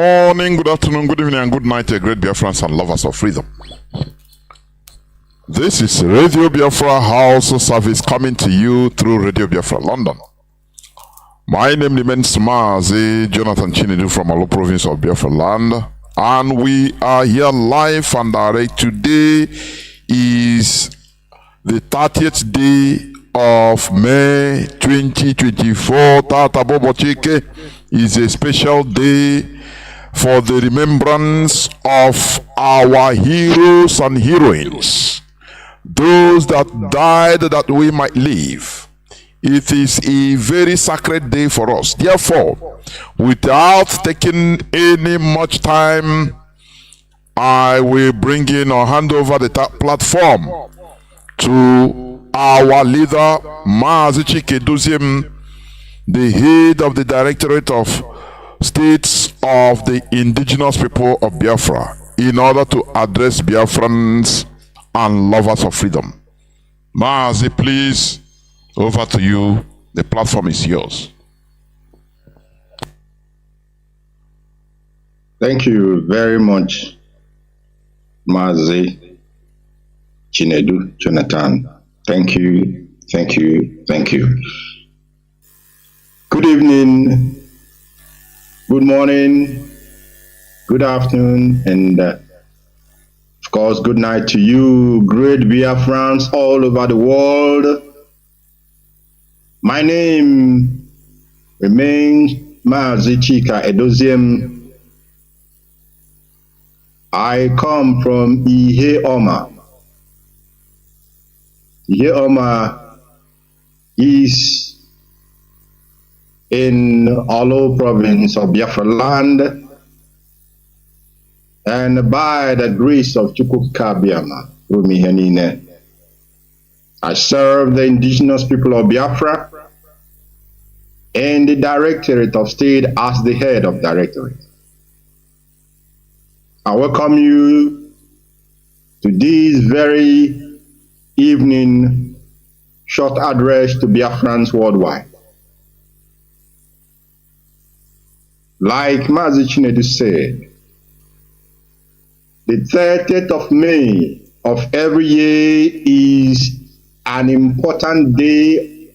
morning, good afternoon, good evening, and good night to great Biafrans and lovers of freedom. This is Radio Biafra HAUSA-SERVICE coming to you through Radio Biafra London. My name remains Mazi Chinedu from Alo province of Biafra land, and we are here live and direct. Today is the 30th day of May 2024. Tata Bobo Chike is a special day for the remembrance of our heroes and heroines, those that died that we might live. It is a very sacred day for us. Therefore, without taking any much time, I will bring in or hand over the platform to our leader, Mazi Chika Edoziem, the head of the Directorate of States of the Indigenous People of Biafra, in order to address Biafrans and lovers of freedom. Mazi, please, over to you. The platform is yours. Thank you very much, Mazi Chinedu Jonathan. Thank you, thank you, thank you. Good evening, good morning, good afternoon, and of course, good night to you, great Biafrans all over the world. My name remains Mazi Chika Edoziem. I come from Ihe-Oma. Ihe-Oma is in Alo province of Biafra land, and by the grace of Chukwukabiama, I serve the indigenous people of Biafra and the Directorate of State as the head of Directorate. I welcome you to this very evening short address to Biafrans worldwide. Like Mazi Chinedu said, the 30th of May of every year is an important day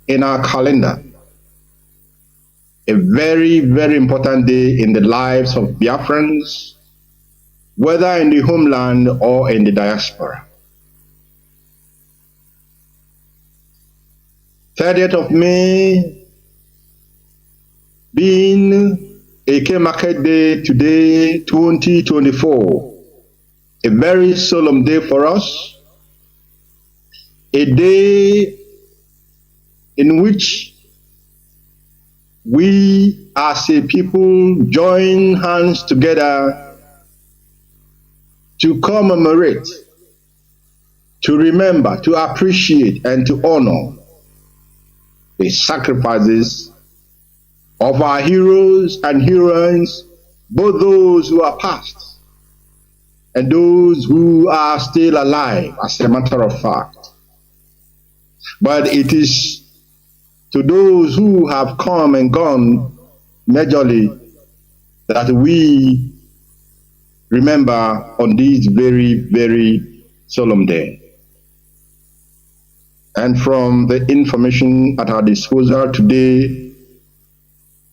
in our calendar. A very, very important day in the lives of Biafrans, whether in the homeland or in the diaspora. 30th of May being a market day today, 2024, a very solemn day for us, a day in which we as a people join hands together to commemorate, to remember, to appreciate, and to honor the sacrifices of our heroes and heroines, both those who are past and those who are still alive, as a matter of fact. But it is to those who have come and gone majorly that we remember on this very, very solemn day. And from the information at our disposal today,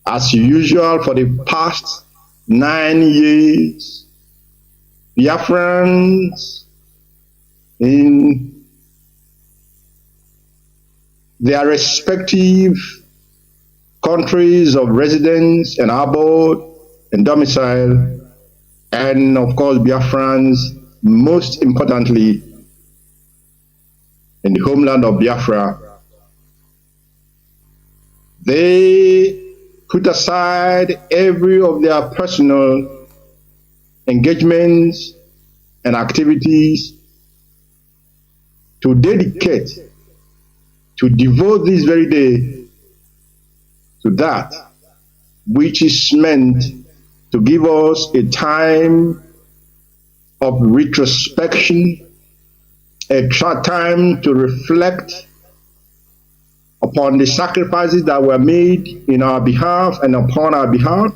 as usual for the past 9 years, Biafrans in their respective countries of residence and abode and domicile, and of course Biafrans, most importantly, in the homeland of Biafra, they put aside every of their personal engagements and activities to dedicate, to devote this very day to that which is meant to give us a time of retrospection, a time to reflect upon the sacrifices that were made in our behalf and upon our behalf,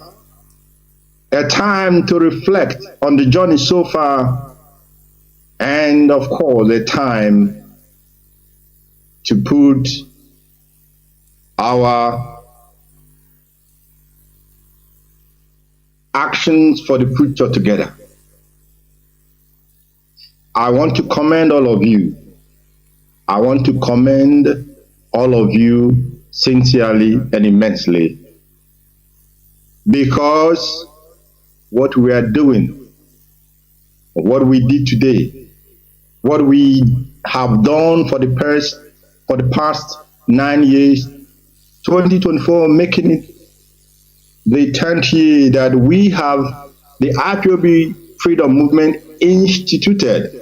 a time to reflect on the journey so far, and of course, a time to put our actions for the future together. I want to commend all of you. I want to commend all of you sincerely and immensely, because what we are doing, what we did today, what we have done for the past 9 years, 2024 making it the 10th year that we have the IPOB freedom movement instituted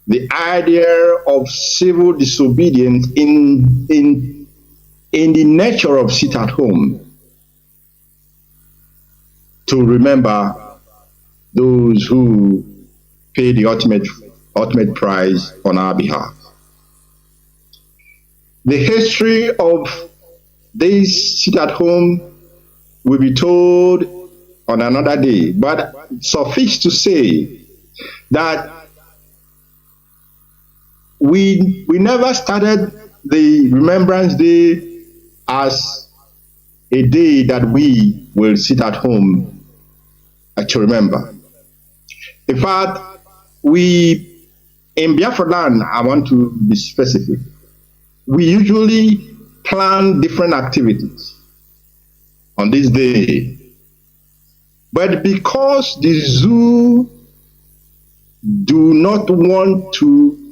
the idea of civil disobedience in the nature of sit at home, to remember those who pay the ultimate price on our behalf. The history of this sit at home will be told on another day, but suffice to say that we never started the Remembrance Day as a day that we will sit at home to remember. In fact, in Biafra land, I want to be specific, we usually plan different activities on this day. But because the zoo do not want to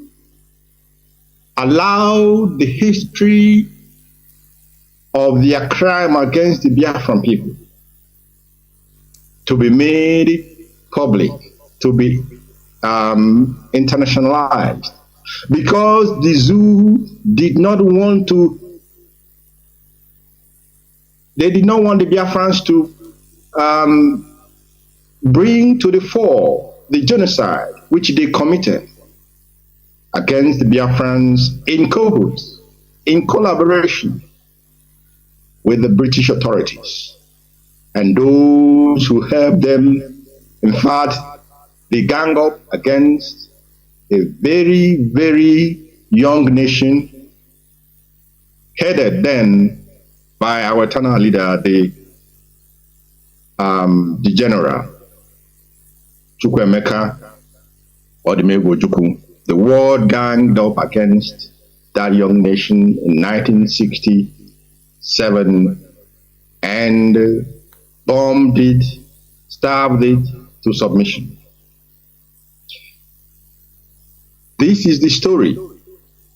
allow the history of their crime against the Biafran people to be made public, to be internationalized, because the zoo did not want the Biafrans to bring to the fore the genocide which they committed against the Biafrans in cahoots, in collaboration with the British authorities and those who helped them. In fact, they gang up against a very, very young nation headed then by our eternal leader, the general Chukwuemeka Odumegwu. The world ganged up against that young nation in 1967 and bombed it, starved it to submission. This is the story.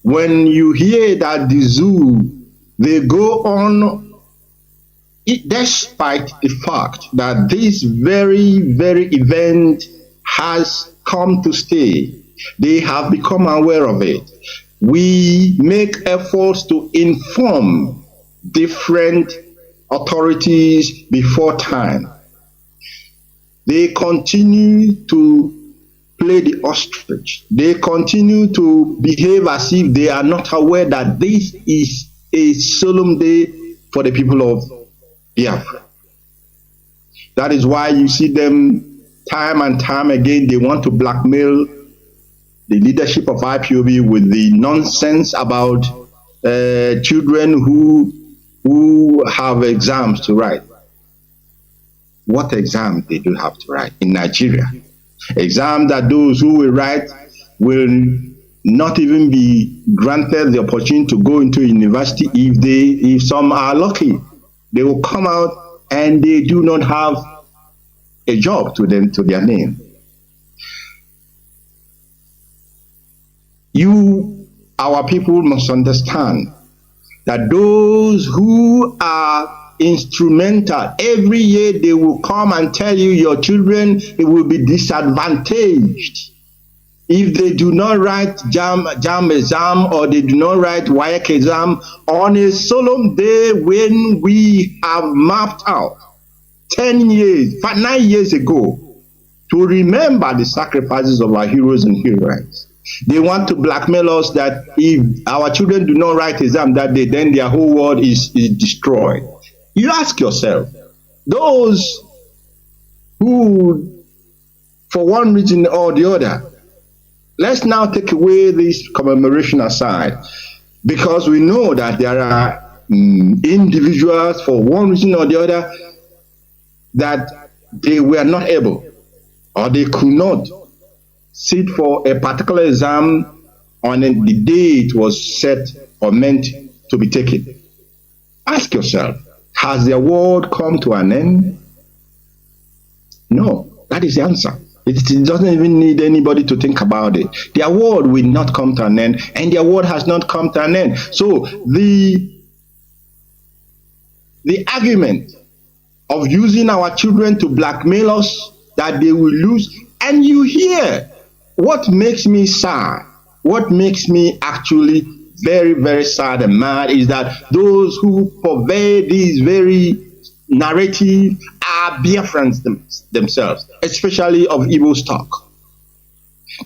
When you hear that the zoo, they go on, despite the fact that this very, very event has come to stay, they have become aware of it. We make efforts to inform different authorities before time. They continue to play the ostrich. They continue to behave as if they are not aware that this is a solemn day for the people of Biafra. That is why you see them time and time again, they want to blackmail the leadership of IPOB with the nonsense about children who have exams to write. What exam they do have to write in Nigeria? Exam that those who will write will not even be granted the opportunity to go into university. If some are lucky, they will come out and they do not have a job to their name. You, our people, must understand that those who are instrumental, every year they will come and tell you your children will be disadvantaged if they do not write JAM exam or they do not write WAEC exam on a solemn day when we have mapped out 9 years ago to remember the sacrifices of our heroes and heroines. They want to blackmail us that if our children do not write exam that day, then their whole world is destroyed. You ask yourself, those who, for one reason or the other, let's now take away this commemoration aside, because we know that there are individuals, for one reason or the other, that they were not able or they could not sit for a particular exam on the day it was set or meant to be taken. Ask yourself, has the award come to an end? No, that is the answer. It doesn't even need anybody to think about it. The award will not come to an end, and the award has not come to an end. So the argument of using our children to blackmail us that they will lose, and you hear what makes me sad, what makes me actually very, very sad and mad is that those who purvey these very narrative are Biafrans themselves, especially of Igbo stock.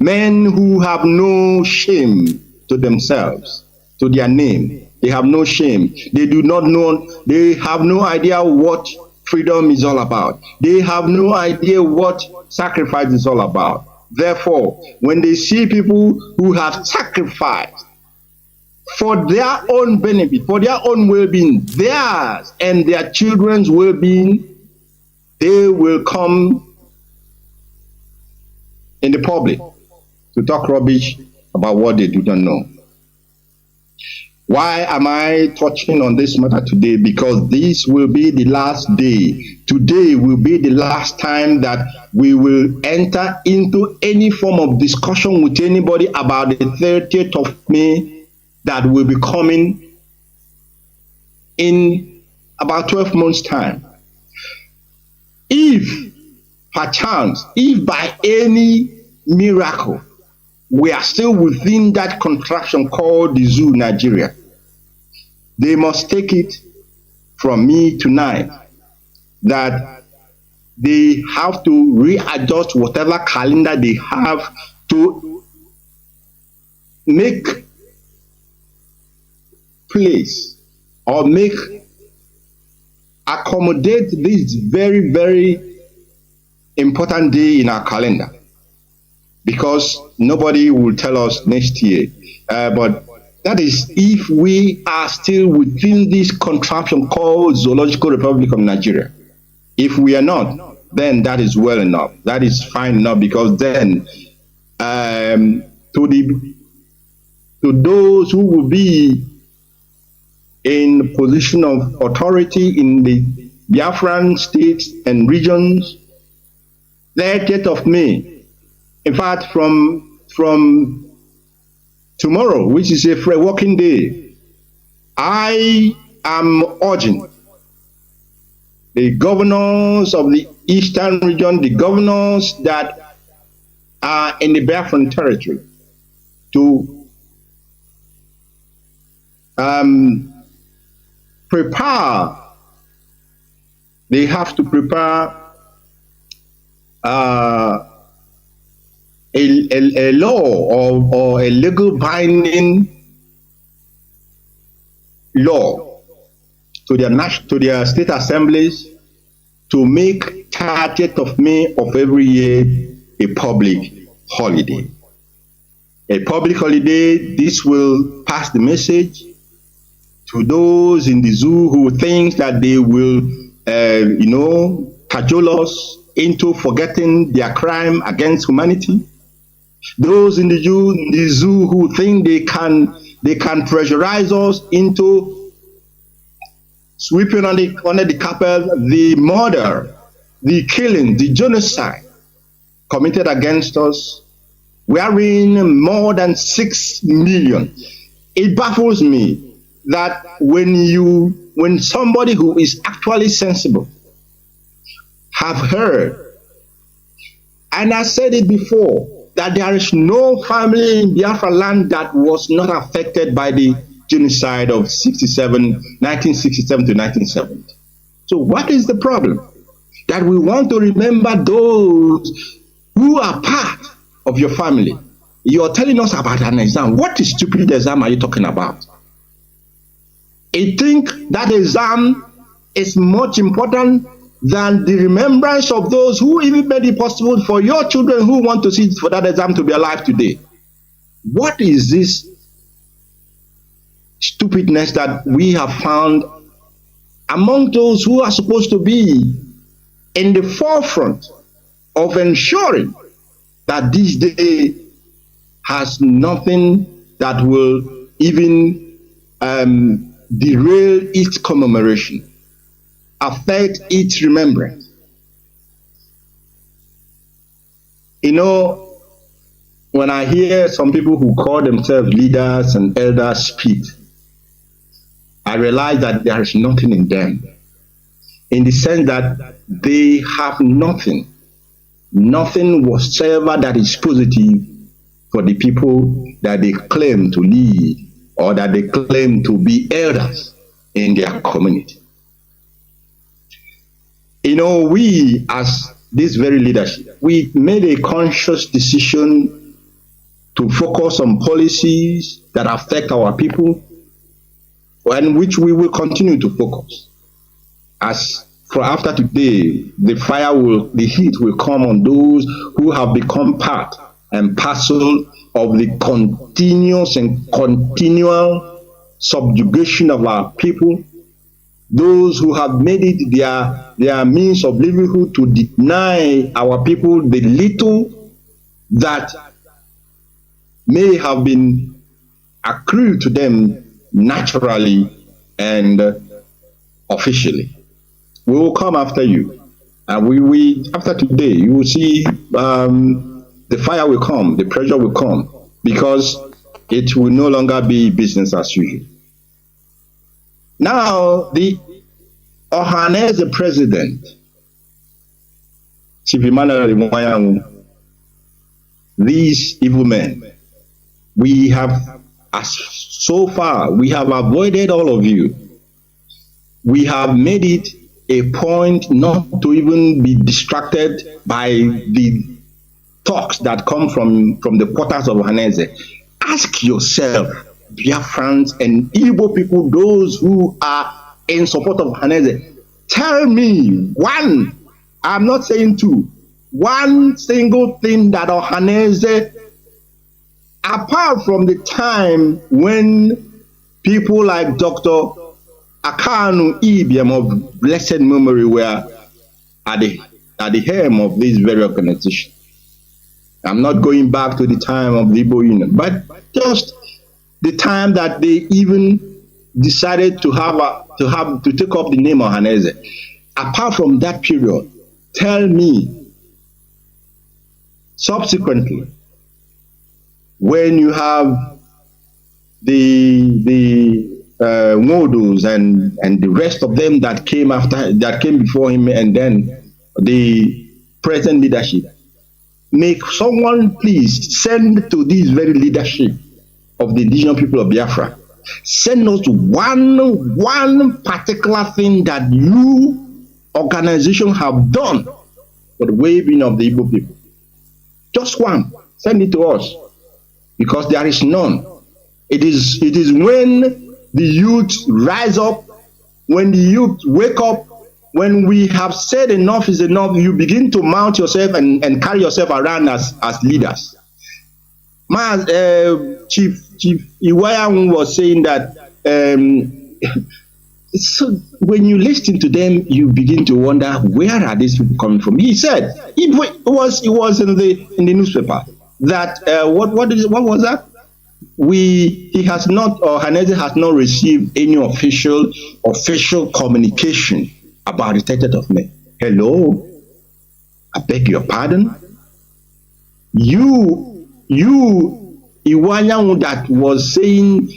Men who have no shame to themselves, to their name. They have no shame. They do not know, they have no idea what freedom is all about. They have no idea what sacrifice is all about. Therefore, when they see people who have sacrificed for their own benefit, for their own well-being, theirs and their children's well-being, they will come in the public to talk rubbish about what they do not know. Why am I touching on this matter today? Because this will be the last day. Today will be the last time that we will enter into any form of discussion with anybody about the 30th of May that will be coming in about 12 months' time. If, perchance, if by any miracle, we are still within that contraction called the zoo Nigeria, they must take it from me tonight that they have to readjust whatever calendar they have to make place or accommodate this very, very important day in our calendar, because nobody will tell us next year. But that is if we are still within this contraption called Zoological Republic of Nigeria. If we are not, then that is well enough. That is fine enough, because then to those who will be in position of authority in the Biafran states and regions, 30th of May, in fact, from tomorrow, which is a free working day, I am urging the governors of the eastern region, the governors that are in the Biafran territory, to prepare. They have to prepare a law or a legal binding law to their state assemblies to make 30th of May of every year a public holiday. A public holiday. This will pass the message to those in the zoo who think that they will, cajole us into forgetting their crime against humanity. Those in the zoo who think they can pressurize us into sweeping under the carpet the murder, the killing, the genocide committed against us, wherein more than 6 million. It baffles me that when somebody who is actually sensible have heard, and I said it before, that there is no family in Biafra land that was not affected by the genocide of 1967 to 1970. So what is the problem? That we want to remember those who are part of your family. You're telling us about an exam. What stupid exam are you talking about? I think that exam is much important than the remembrance of those who even made it possible for your children who want to sit for that exam to be alive today? What is this stupidness that we have found among those who are supposed to be in the forefront of ensuring that this day has nothing that will even derail its commemoration, affect its remembrance? You know, when I hear some people who call themselves leaders and elders speak, I realize that there is nothing in them, in the sense that they have nothing whatsoever that is positive for the people that they claim to lead or that they claim to be elders in their community. You know, we as this very leadership, we made a conscious decision to focus on policies that affect our people, and which we will continue to focus. As for after today, the heat will come on those who have become part and parcel of the continuous and continual subjugation of our people, those who have made it their means of livelihood to deny our people the little that may have been accrued to them naturally and officially. We will come after you, and we after today you will see the fire will come, the pressure will come, because it will no longer be business as usual. Now the Ohanaeze president, Chief Emmanuel Imuayanwu, these evil men, we have, as so far, we have avoided all of you. We have made it a point not to even be distracted by the talks that come from the quarters of Ohanaeze. Ask yourself, Biafrans and Igbo people, those who are in support of Ohanaeze, tell me one, I'm not saying two, one single thing that Ohanaeze, apart from the time when people like Dr. Kanu of blessed memory were at the helm of this very organization. I'm not going back to the time of the Igbo Union, but just the time that they even decided to take up the name of Ohanaeze. Apart from that period, tell me, subsequently, when you have the Modus and the rest of them that came before him, and then the present leadership, make someone please send to this very leadership of the indigenous people of Biafra, send us one particular thing that you organization have done for the well-being of the Igbo people. Just one. Send it to us, because there is none. It is when the youth rise up, when the youth wake up, when we have said enough is enough, you begin to mount yourself and carry yourself around as leaders. Chief Iwayan was saying that so when you listen to them, you begin to wonder, where are these people coming from? He said it was in the newspaper that what was that? He has not, or Ohanaeze has not received any official communication about the 30th of May. Hello? I beg your pardon? You Iwanyanwu that was saying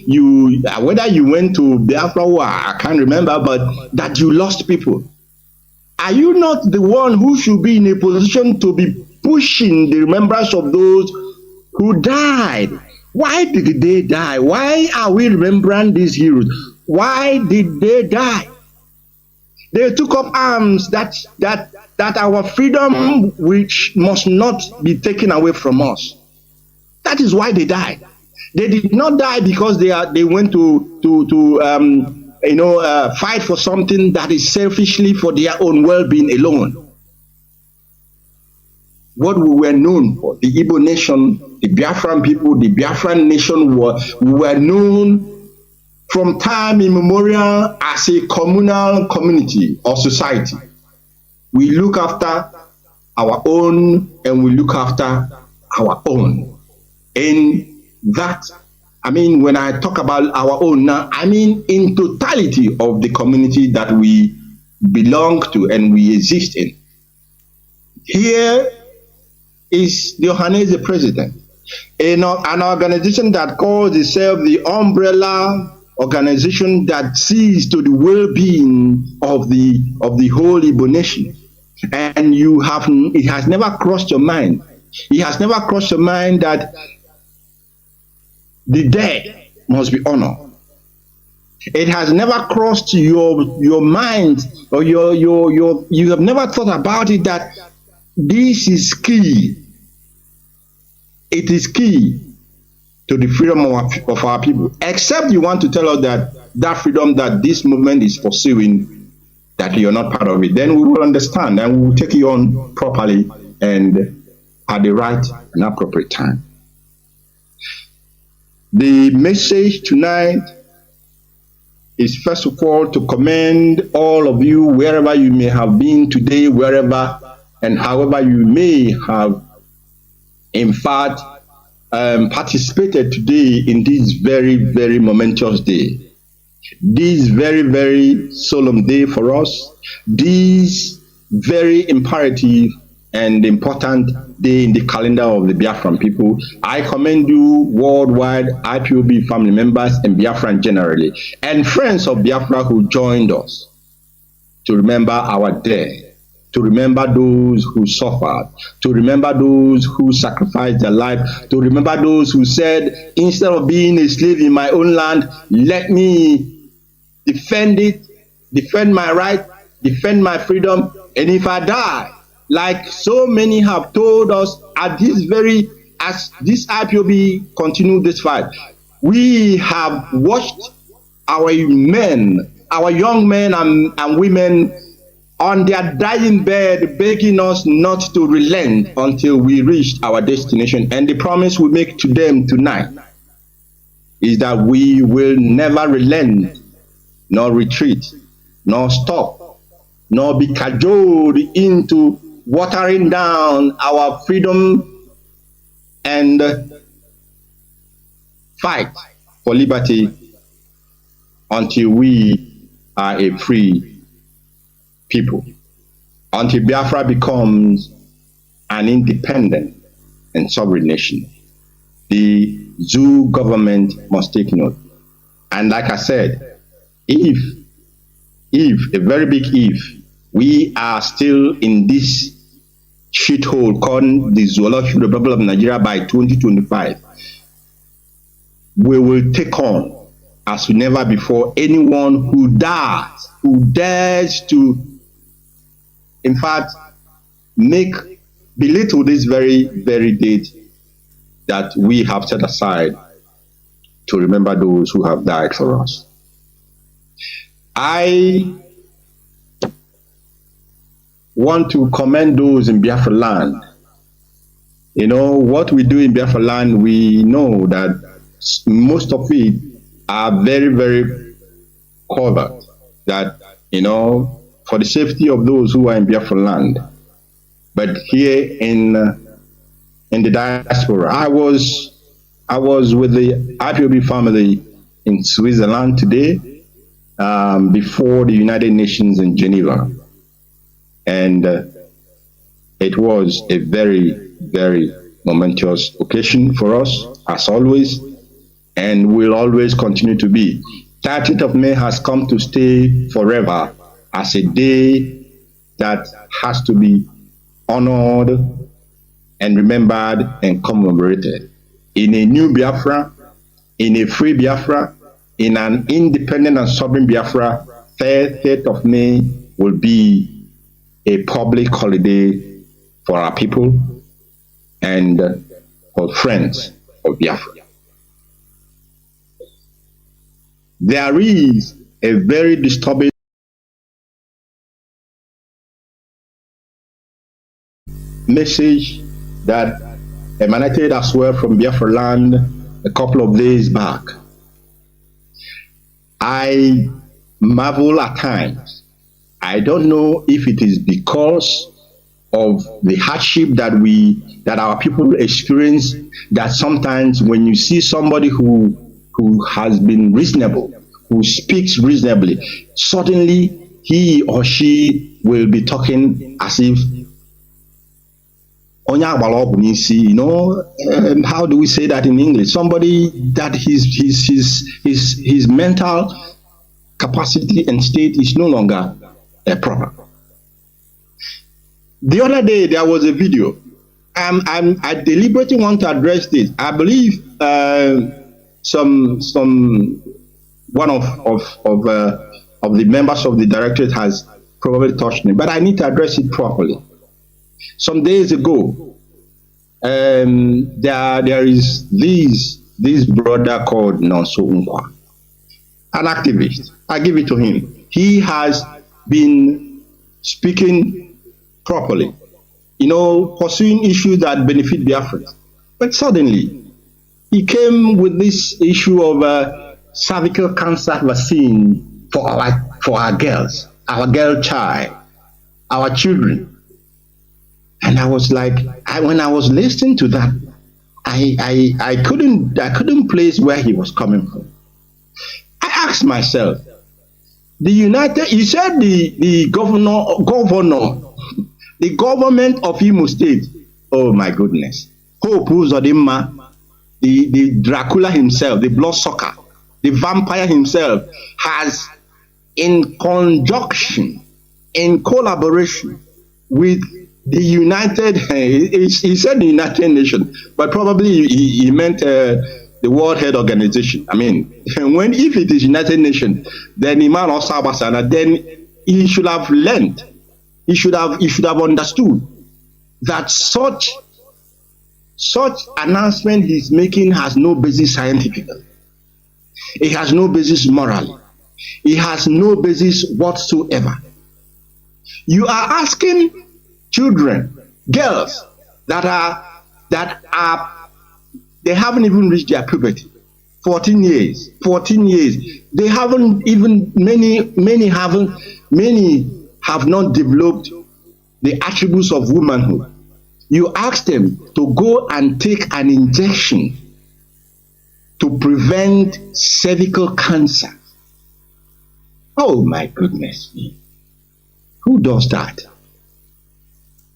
whether you went to Biafra or I can't remember, but that you lost people. Are you not the one who should be in a position to be pushing the remembrance of those who died? Why did they die? Why are we remembering these heroes? Why did they die? They took up arms that our freedom, which must not be taken away from us. That is why they died. They did not die because they went to fight for something that is selfishly for their own well-being alone. What we were known for, the Igbo nation, the Biafran people, the Biafran nation, we were known from time immemorial as a communal community or society. We look after our own and we look after our own. And that, when I talk about our own now, in totality of the community that we belong to and we exist in. Here is the Ohaneze president, an organization that calls itself the umbrella organization that sees to the well-being of the whole Igbo nation. And it has never crossed your mind. It has never crossed your mind that the dead must be honored. It has never crossed your mind, or you have never thought about it, that this is key. It is key to the freedom of our people. Except you want to tell us that freedom that this movement is pursuing, that you're not part of it. Then we will understand and we will take you on properly and at the right and appropriate time. The message tonight is, first of all, to commend all of you wherever you may have been today, wherever and however you may have, in fact, participated today in this very, very momentous day. This very, very solemn day for us. This very imperative and important day in the calendar of the Biafran people. I commend you worldwide, IPOB family members and Biafran generally, and friends of Biafra who joined us to remember our dead, to remember those who suffered, to remember those who sacrificed their life, to remember those who said, instead of being a slave in my own land, let me defend it, defend my right, defend my freedom, and if I die, like so many have told us as this IPOB continue this fight, we have watched our men, our young men and women on their dying bed begging us not to relent until we reach our destination. And the promise we make to them tonight is that we will never relent, nor retreat, nor stop, nor be cajoled into watering down our freedom and fight for liberty until we are a free people, until Biafra becomes an independent and sovereign nation. The Zoo government must take note. And like I said, if, a very big if, we are still in this shithole called the Zoological Republic of Nigeria by 2025, we will take on, as never before, anyone who dares to, in fact, belittle this very, very date that we have set aside to remember those who have died for us. I want to commend those in Biafra land. You know, what we do in Biafra land, we know that most of it are very, very covered. That, for the safety of those who are in Biafra land. But here in the diaspora, I was with the IPOB family in Switzerland today, before the United Nations in Geneva. And it was a very, very momentous occasion for us, as always, and will always continue to be. 30th of May has come to stay forever as a day that has to be honored and remembered and commemorated. In a new Biafra, in a free Biafra, in an independent and sovereign Biafra, 30th of May will be a public holiday for our people and for friends of Biafra. There is a very disturbing message that emanated as well from Biafra land a couple of days back. I marvel at times. I don't know if it is because of the hardship that our people experience, that sometimes when you see somebody who has been reasonable, who speaks reasonably, suddenly he or she will be talking as if, you know, how do we say that in English? Somebody that his mental capacity and state is no longer proper. The other day there was a video. I deliberately want to address this. I believe one of the members of the directorate has probably touched me, but I need to address it properly. Some days ago, there is this brother called Nonso Unkwa, an activist. I give it to him. He has been speaking properly, you know, pursuing issues that benefit Biafrans. But suddenly, he came with this issue of cervical cancer vaccine for our girls, our girl child, our children. And I was like, when I was listening to that, I couldn't place where he was coming from. I asked myself, he said the government of Imo State, oh my goodness, Hope Uzodimma, the Dracula himself, the bloodsucker, the vampire himself, has in conjunction, in collaboration with the United, he said the United Nations, but probably he meant the World Health Organization. I mean, if it is United Nations, then Iman or Sabasana, then he should have learned, he should have understood that such announcement he's making has no basis scientifically. It has no basis morally. It has no basis whatsoever. You are asking children, girls that they haven't even reached their puberty, 14 years. They haven't even, many have not developed the attributes of womanhood. You ask them to go and take an injection to prevent cervical cancer. Oh my goodness me. Who does that?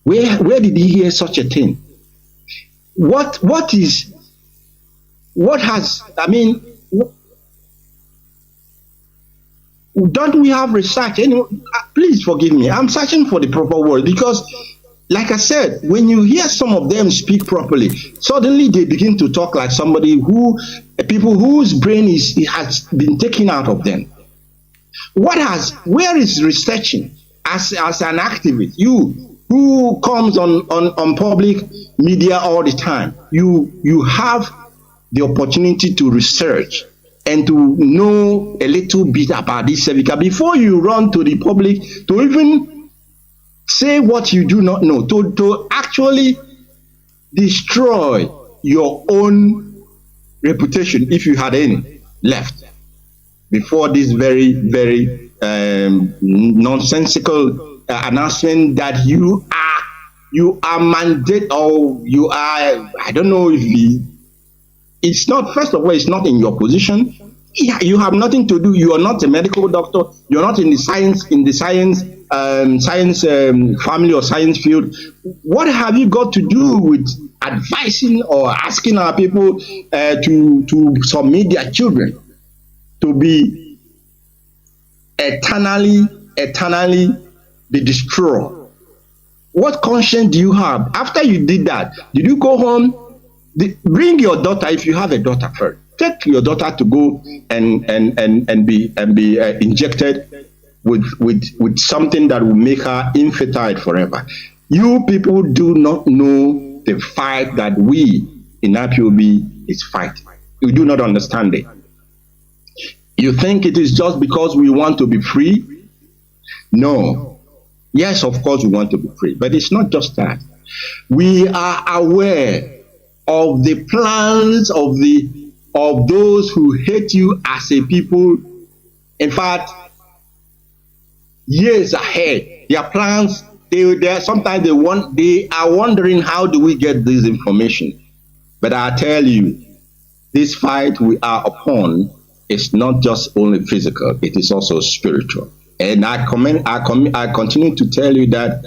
Where did he hear such a thing? Don't we have research? Anyway, please forgive me. I'm searching for the proper word, because like I said, when you hear some of them speak properly, suddenly they begin to talk like people whose brain has been taken out of them. Where is researching as an activist? You who comes on public media all the time, you have the opportunity to research and to know a little bit about this cervical before you run to the public to even say what you do not know, to actually destroy your own reputation, if you had any left, before this very, very nonsensical announcement that you are mandate, or you are, I don't know if it's not, first of all, it's not in your position. You have nothing to do. You are not a medical doctor. You're not in the science family or science field. What have you got to do with advising or asking our people to submit their children to be eternally be destroyed? What conscience do you have? After you did that, did you go home? Bring your daughter, if you have a daughter first. Take your daughter to go and be injected with something that will make her infertile forever. You people do not know the fight that we in IPOB is fighting. You do not understand it. You think it is just because we want to be free? No. Yes, of course we want to be free, but it's not just that. We are aware of the plans of those who hate you as a people. In fact, years ahead, their plans, sometimes they are wondering, how do we get this information? But I tell you, this fight we are upon is not just only physical, it is also spiritual. And I continue to tell you that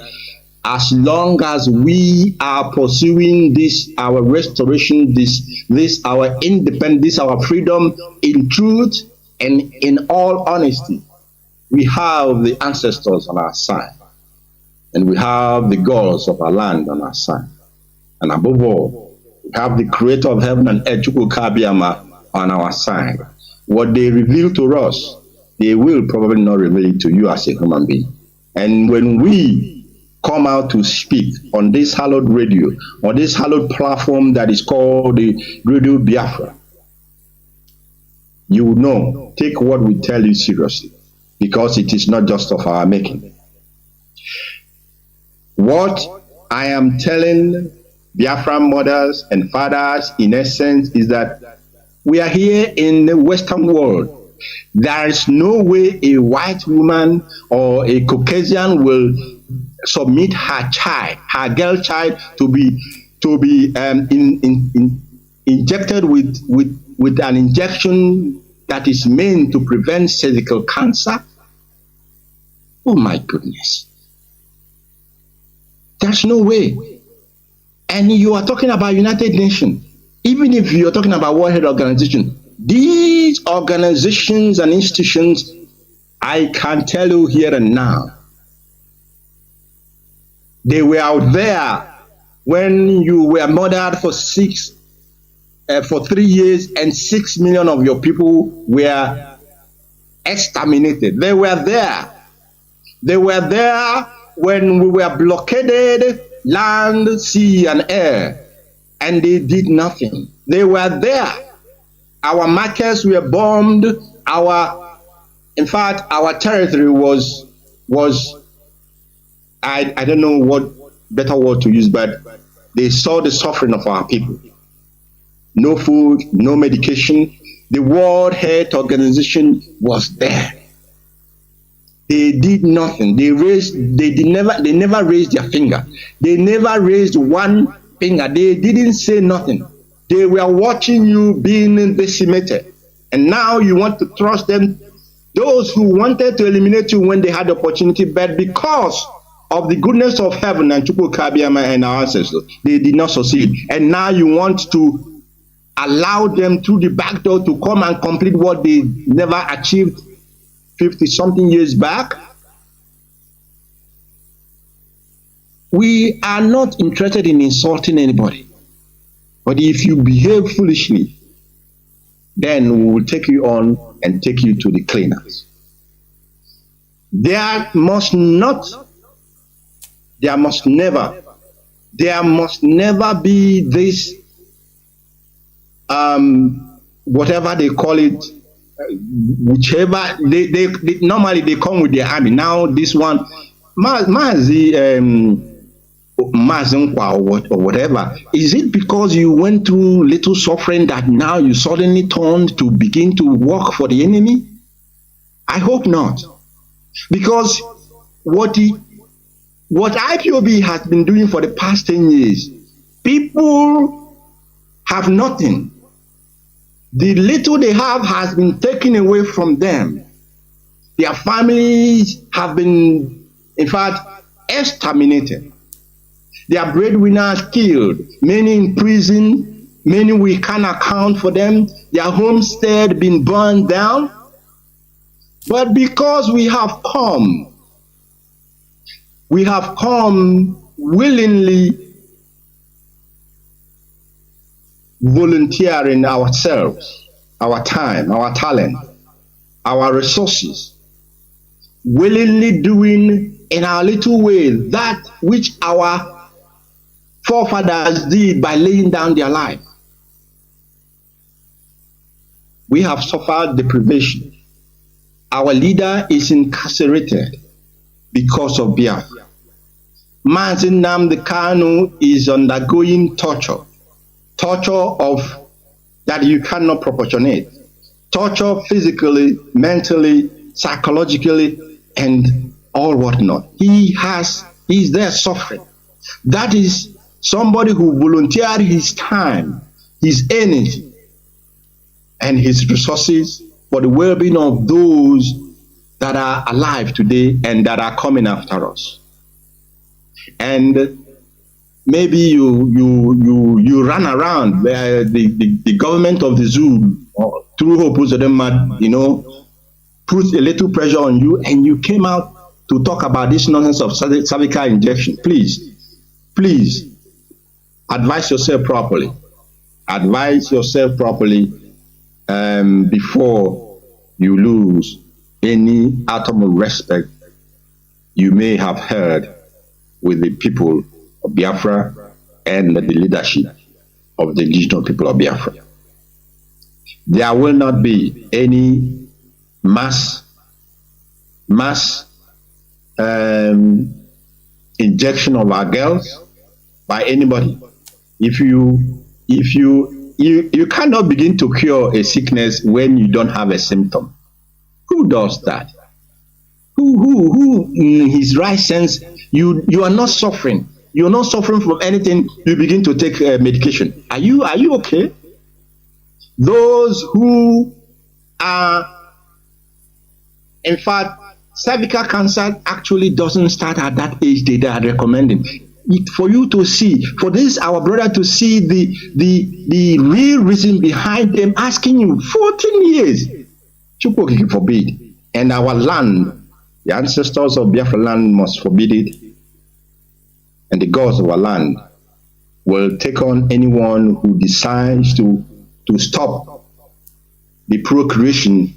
as long as we are pursuing this, our restoration, this our independence, this our freedom in truth and in all honesty, we have the ancestors on our side, and we have the gods of our land on our side, and above all, we have the creator of heaven and earth, Chukwu Kabiyama, on our side. What they reveal to us, they will probably not reveal it to you as a human being. And when we come out to speak on this hallowed radio, on this hallowed platform that is called the Radio Biafra, you will know, take what we tell you seriously, because it is not just of our making. What I am telling Biafra mothers and fathers, in essence, is that we are here in the Western world. There is no way a white woman or a Caucasian will submit her child, her girl child, to be injected with an injection that is meant to prevent cervical cancer. Oh my goodness. There's no way. And you are talking about United Nations. Even if you're talking about World Health Organization, these organizations and institutions, I can tell you here and now, they were out there when you were murdered for 3 years and 6 million of your people were exterminated. They were there. They were there when we were blockaded land, sea, and air, and they did nothing. They were there. Our markets were bombed. In fact, our territory was I don't know what better word to use, but they saw the suffering of our people. No food, no medication. The World Health Organization was there. They did nothing. They never raised their finger. They never raised one finger. They didn't say nothing. They were watching you being decimated. And now you want to trust them, those who wanted to eliminate you when they had the opportunity, but because of the goodness of heaven and Chukwu Kabiyama and our ancestors, they did not succeed. And now you want to allow them through the back door to come and complete what they never achieved 50-something years back. We are not interested in insulting anybody. But if you behave foolishly, then we will take you on and take you to the cleaners. There must never be this, whatever they call it, whichever, they normally they come with their army. Now this one, Mazi or whatever, is it because you went through little suffering that now you suddenly turned to begin to work for the enemy? I hope not. Because what IPOB has been doing for the past 10 years, people have nothing. The little they have has been taken away from them. Their families have been, in fact, exterminated. Their breadwinners killed, many in prison, many we can't account for them, their homestead been burned down. But because we have come willingly volunteering ourselves, our time, our talent, our resources, willingly doing in our little way that which our forefathers did by laying down their life. We have suffered deprivation. our leader is incarcerated because of Biafra. Mazi Nnamdi Kanu is undergoing torture of that you cannot proportionate. Torture physically, mentally, psychologically, and all whatnot. He's there suffering. That is somebody who volunteered his time, his energy, and his resources for the well-being of those that are alive today and that are coming after us. And maybe you run around the government of the zoo through HAUSA-SERVICE, put a little pressure on you, and you came out to talk about this nonsense of cervical injection. Please advise yourself properly. Advise yourself properly before you lose any atom of respect you may have heard with the people of Biafra and the leadership of the indigenous people of Biafra. There will not be any mass injection of our girls by anybody. If you cannot begin to cure a sickness when you don't have a symptom. Who does that? Who in his right sense, you are not suffering. You're not suffering from anything, you begin to take medication. Are you okay? Those who are, in fact, cervical cancer actually doesn't start at that age they are recommending. For you to see, for this our brother to see the real reason behind them asking you 14 years, Chukwu forbid, and our land, the ancestors of Biafra land must forbid it, and the gods of our land will take on anyone who decides to stop the procreation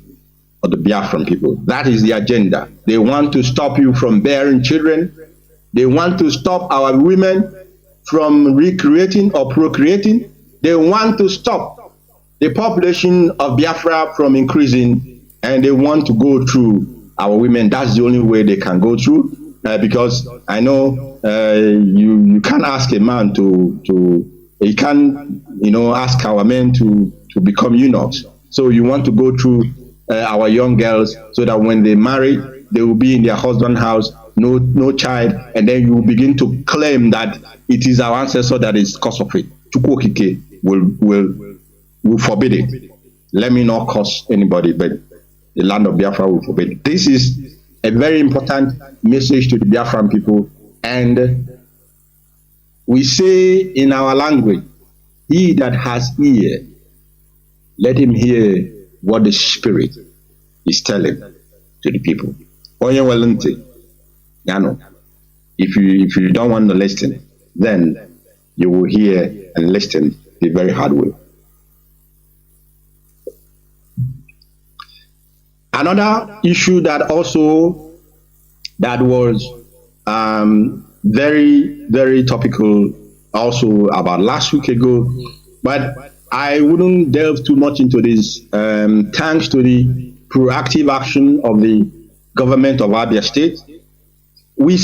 of the Biafran people. That is the agenda. They want to stop you from bearing children. They want to stop our women from recreating or procreating. They want to stop the population of Biafra from increasing, and they want to go through our women. That's the only way they can go through, because I know you can't ask a man you can't ask our men to become eunuchs. So you want to go through our young girls so that when they marry, they will be in their husband's house, no child, and then you begin to claim that it is our ancestor that is cause of it. Chukwokike will forbid it. Let me not curse anybody, but the land of Biafra will forbid it. This is a very important message to the Biafran people, and we say in our language, he that has ear, let him hear what the Spirit is telling to the people. If you don't want to listen, then you will hear and listen the very hard way. Another issue that was very, very topical also about last week ago, but I wouldn't delve too much into this, thanks to the proactive action of the government of Abia State. We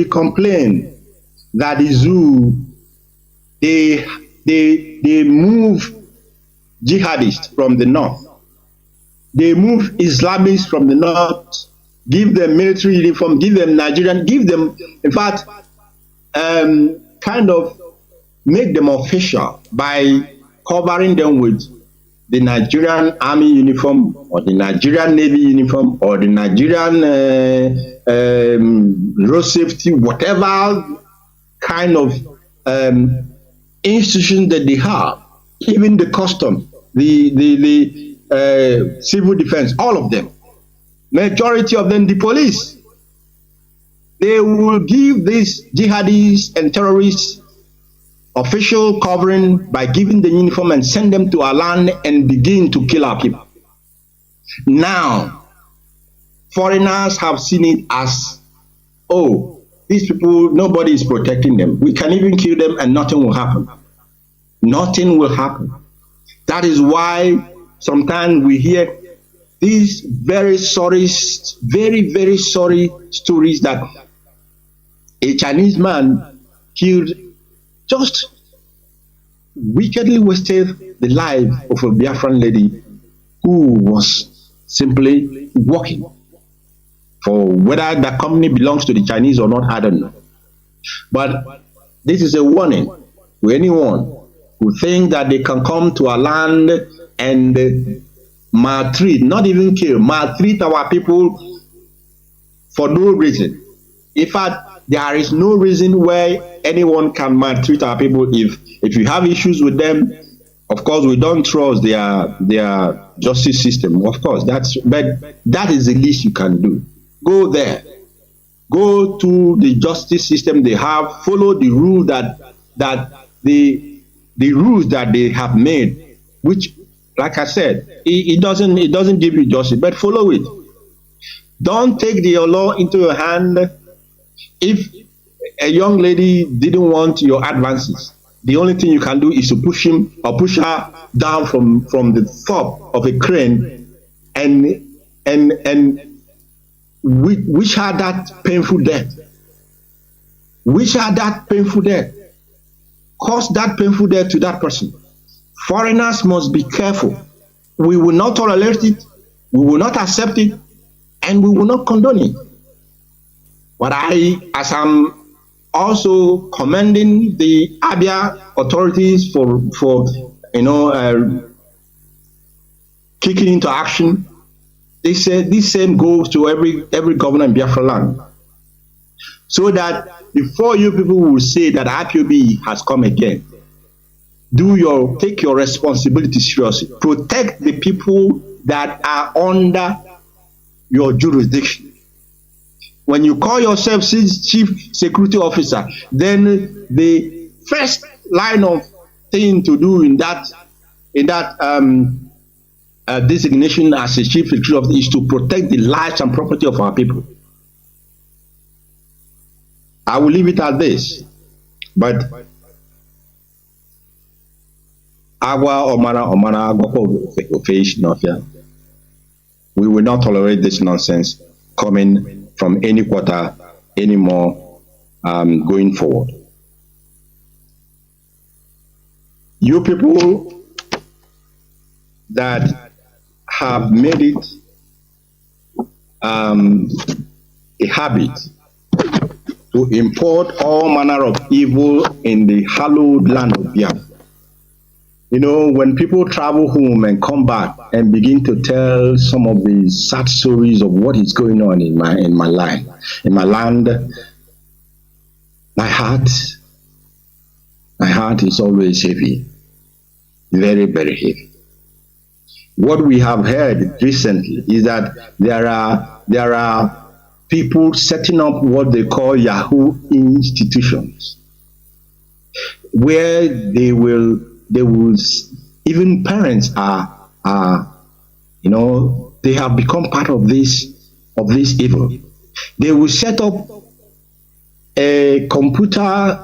complain that the zoo, they move jihadists from the north. They move Islamists from the north, give them military uniform, give them Nigerian, give them, in fact, kind of make them official by covering them with the Nigerian Army uniform or the Nigerian Navy uniform or the Nigerian road safety, whatever kind of institution that they have, even the custom, the civil defense, all of them, majority of them, the police, they will give these jihadists and terrorists official covering by giving the uniform and send them to our land and begin to kill our people. Now, foreigners have seen it as, oh, these people, nobody is protecting them. We can even kill them and nothing will happen. Nothing will happen. That is why sometimes we hear these very sorry, very sorry stories that a Chinese man killed, just wickedly wasted the life of a Biafran lady who was simply working for whether the company belongs to the Chinese or not, I don't know. But this is a warning to anyone who think that they can come to our land and maltreat, not even kill, maltreat our people for no reason. In fact, there is no reason why anyone can maltreat our people. If you have issues with them, of course, we don't trust their justice system. Of course, but that is the least you can do. Go there. Go to the justice system they have. Follow the rule the rules that they have made, which, like I said, it doesn't give you justice, but follow it. Don't take the law into your hand. If a young lady didn't want your advances, the only thing you can do is to push him or push her down from the top of a crane and wish her that painful death. Wish her that painful death. Cause that painful death to that person. Foreigners must be careful. We will not tolerate it, we will not accept it, and we will not condone it. But as I'm also commending the Abia authorities for kicking into action, they say this same goes to every governor in Biafra land. So that before you people will say that IPOB has come again, take your responsibility seriously. Protect the people that are under your jurisdiction. When you call yourself chief security officer, then the first line of thing to do in that designation as a chief security officer is to protect the lives and property of our people. I will leave it at this, but we will not tolerate this nonsense coming from any quarter anymore going forward. You people that have made it a habit to import all manner of evil in the hallowed land of Biafra. You know, when people travel home and come back and begin to tell some of the sad stories of what is going on in my land, my heart is always heavy, very, very heavy. What we have heard recently is that there are people setting up what they call Yahoo institutions, where they will even parents are they have become part of this evil. They will set up a computer,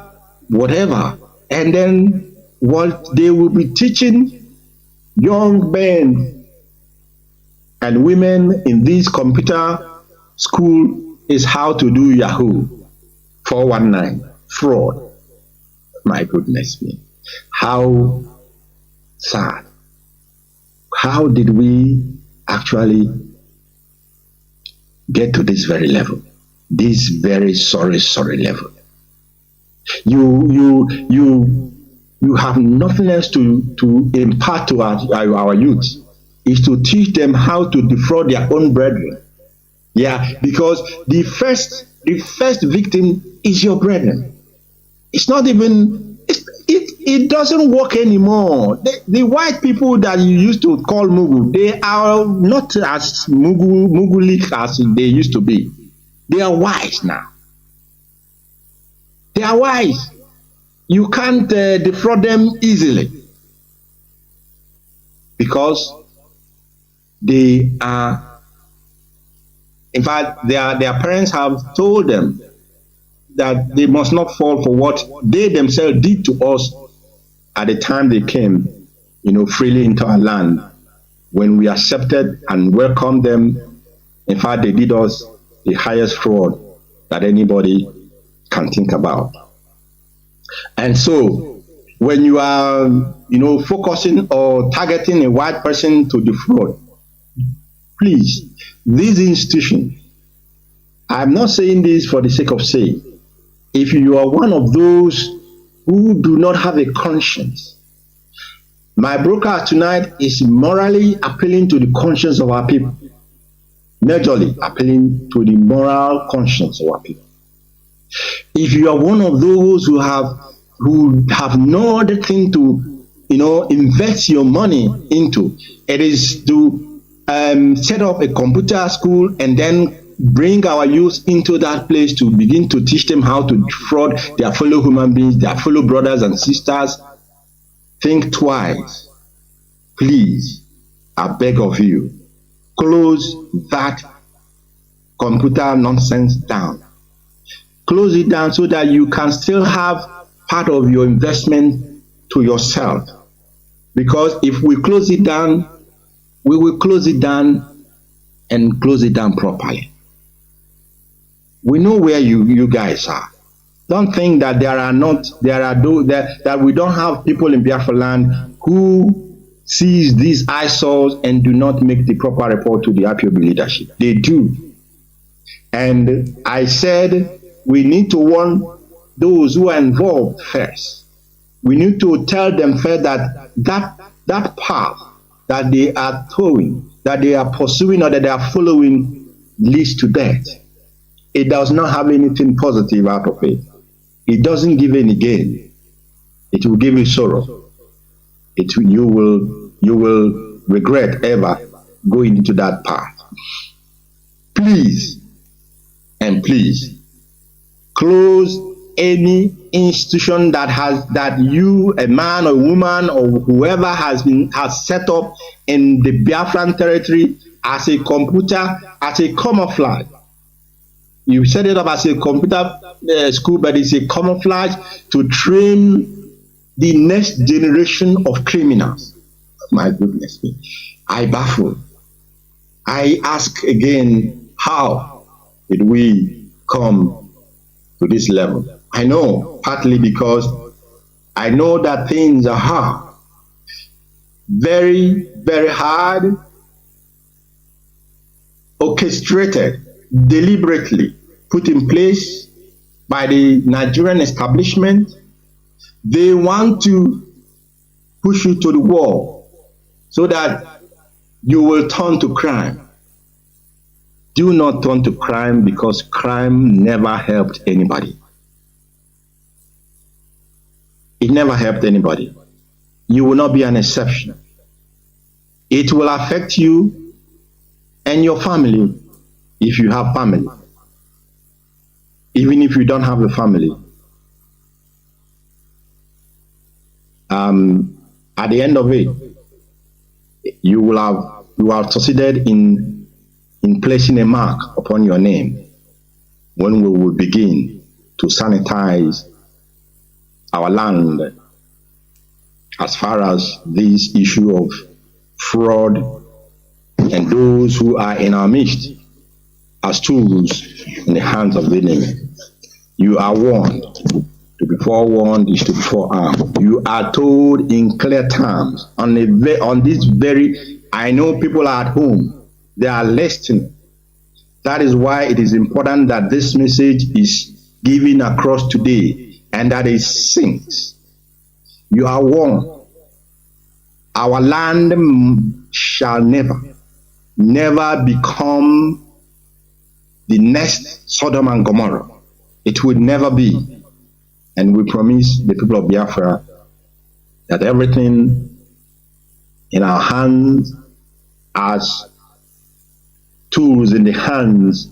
whatever, and then what they will be teaching young men and women in this computer school is how to do Yahoo 419 fraud. My goodness me. How sad. How did we actually get to this very level? This very sorry level. You have nothing else to impart to our youth, is to teach them how to defraud their own brethren. Yeah, because the first victim is your brethren. It's not even it doesn't work anymore. The white people that you used to call Mugu, they are not as Mugulik as they used to be. They are wise now. They are wise. You can't defraud them easily because they are, in fact, their parents have told them that they must not fall for what they themselves did to us at the time they came, freely into our land when we accepted and welcomed them, in fact, they did us the highest fraud that anybody can think about. And so, when you are, focusing or targeting a white person to defraud, please, these institutions, I'm not saying this for the sake of saying, if you are one of those who do not have a conscience, my broadcast tonight is morally appealing to the conscience of our people, majorly appealing to the moral conscience of our people. If you are one of those who have no other thing to, invest your money into, it is to set up a computer school and then bring our youth into that place to begin to teach them how to defraud their fellow human beings, their fellow brothers and sisters. Think twice. Please, I beg of you, close that computer nonsense down. Close it down so that you can still have part of your investment to yourself. Because if we close it down, we will close it down and close it down properly. We know where you guys are. Don't think that that we don't have people in Biafra land who sees these eyesores and do not make the proper report to the IPOB leadership. They do. And I said we need to warn those who are involved first. We need to tell them first that path that they are towing, that they are pursuing or that they are following leads to death. It does not have anything positive out of it. It doesn't give any gain. It will give you sorrow. You will regret ever going into that path. Please, and please, close any institution that you, a man or woman or whoever has set up in the Biafran territory as a computer, as a camouflage. You set it up as a computer school, but it's a camouflage to train the next generation of criminals. My goodness me. I baffle. I ask again, how did we come to this level? I know, partly because I know that things are hard. Very, very hard, orchestrated, deliberately put in place by the Nigerian establishment. They want to push you to the wall so that you will turn to crime. Do not turn to crime, because crime never helped anybody. It never helped anybody. You will not be an exception. It will affect you and your family if you have family. Even if you don't have a family, at the end of it, you have succeeded in placing a mark upon your name when we will begin to sanitize our land as far as this issue of fraud and those who are in our midst as tools in the hands of the enemy. You are warned. To be forewarned is to be forearmed. You are told in clear terms on this very, I know people are at home, they are listening. That is why it is important that this message is given across today and that it sinks. You are warned. Our land shall never become the next Sodom and Gomorrah. It will never be. And we promise the people of Biafra that everything in our hands as tools in the hands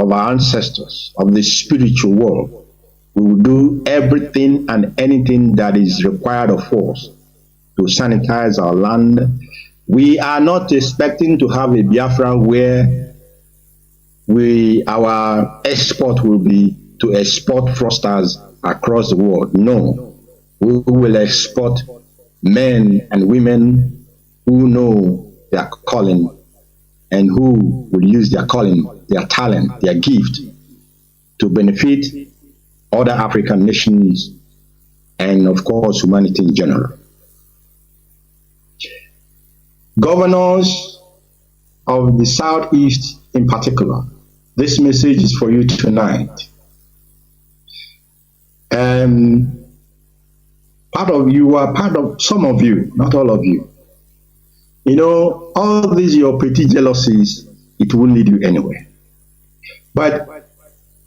of our ancestors, of the spiritual world, we will do everything and anything that is required of us to sanitize our land. We are not expecting to have a Biafra where our export will be to export fraudsters across the world. No, we will export men and women who know their calling and who will use their calling, their talent, their gift to benefit other African nations and, of course, humanity in general. Governors of the Southeast in particular, this message is for you tonight. Part of you are part of, some of you, not all of you. You know, all these your petty jealousies, it won't lead you anywhere. But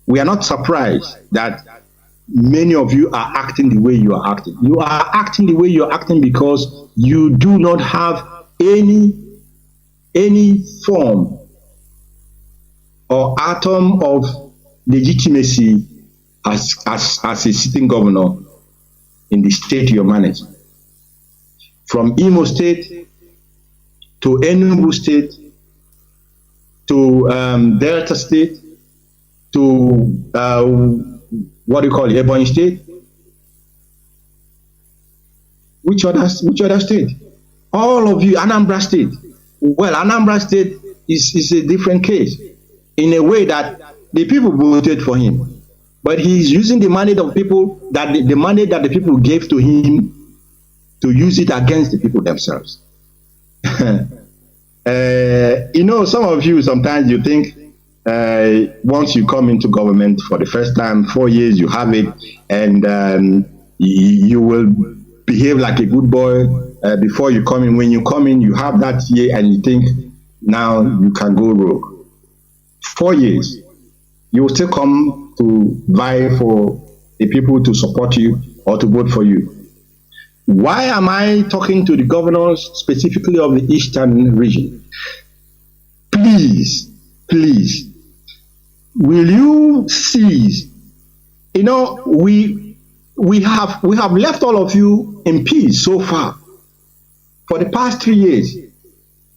we are not surprised that many of you are acting the way you are acting. You are acting the way you are acting because you do not have any form or atom of legitimacy as a sitting governor in the state you're managing. From Imo State to Enugu State to Delta State to what do you call it, Ebonyi State? Which other state? All of you, Anambra State. Well, Anambra State is a different case in a way that the people voted for him, but he's using the money of people that the money that the people gave to him to use it against the people themselves. You know, some of you, sometimes you think once you come into government for the first time, 4 years, you have it, and you will behave like a good boy before you come in. When you come in, you have that year and you think, now you can go rogue. 4 years, you will still come to vie for the people to support you or to vote for you. Why am I talking to the governors specifically of the Eastern region? Please, please, will you cease? You know, we have left all of you in peace so far for the past 3 years,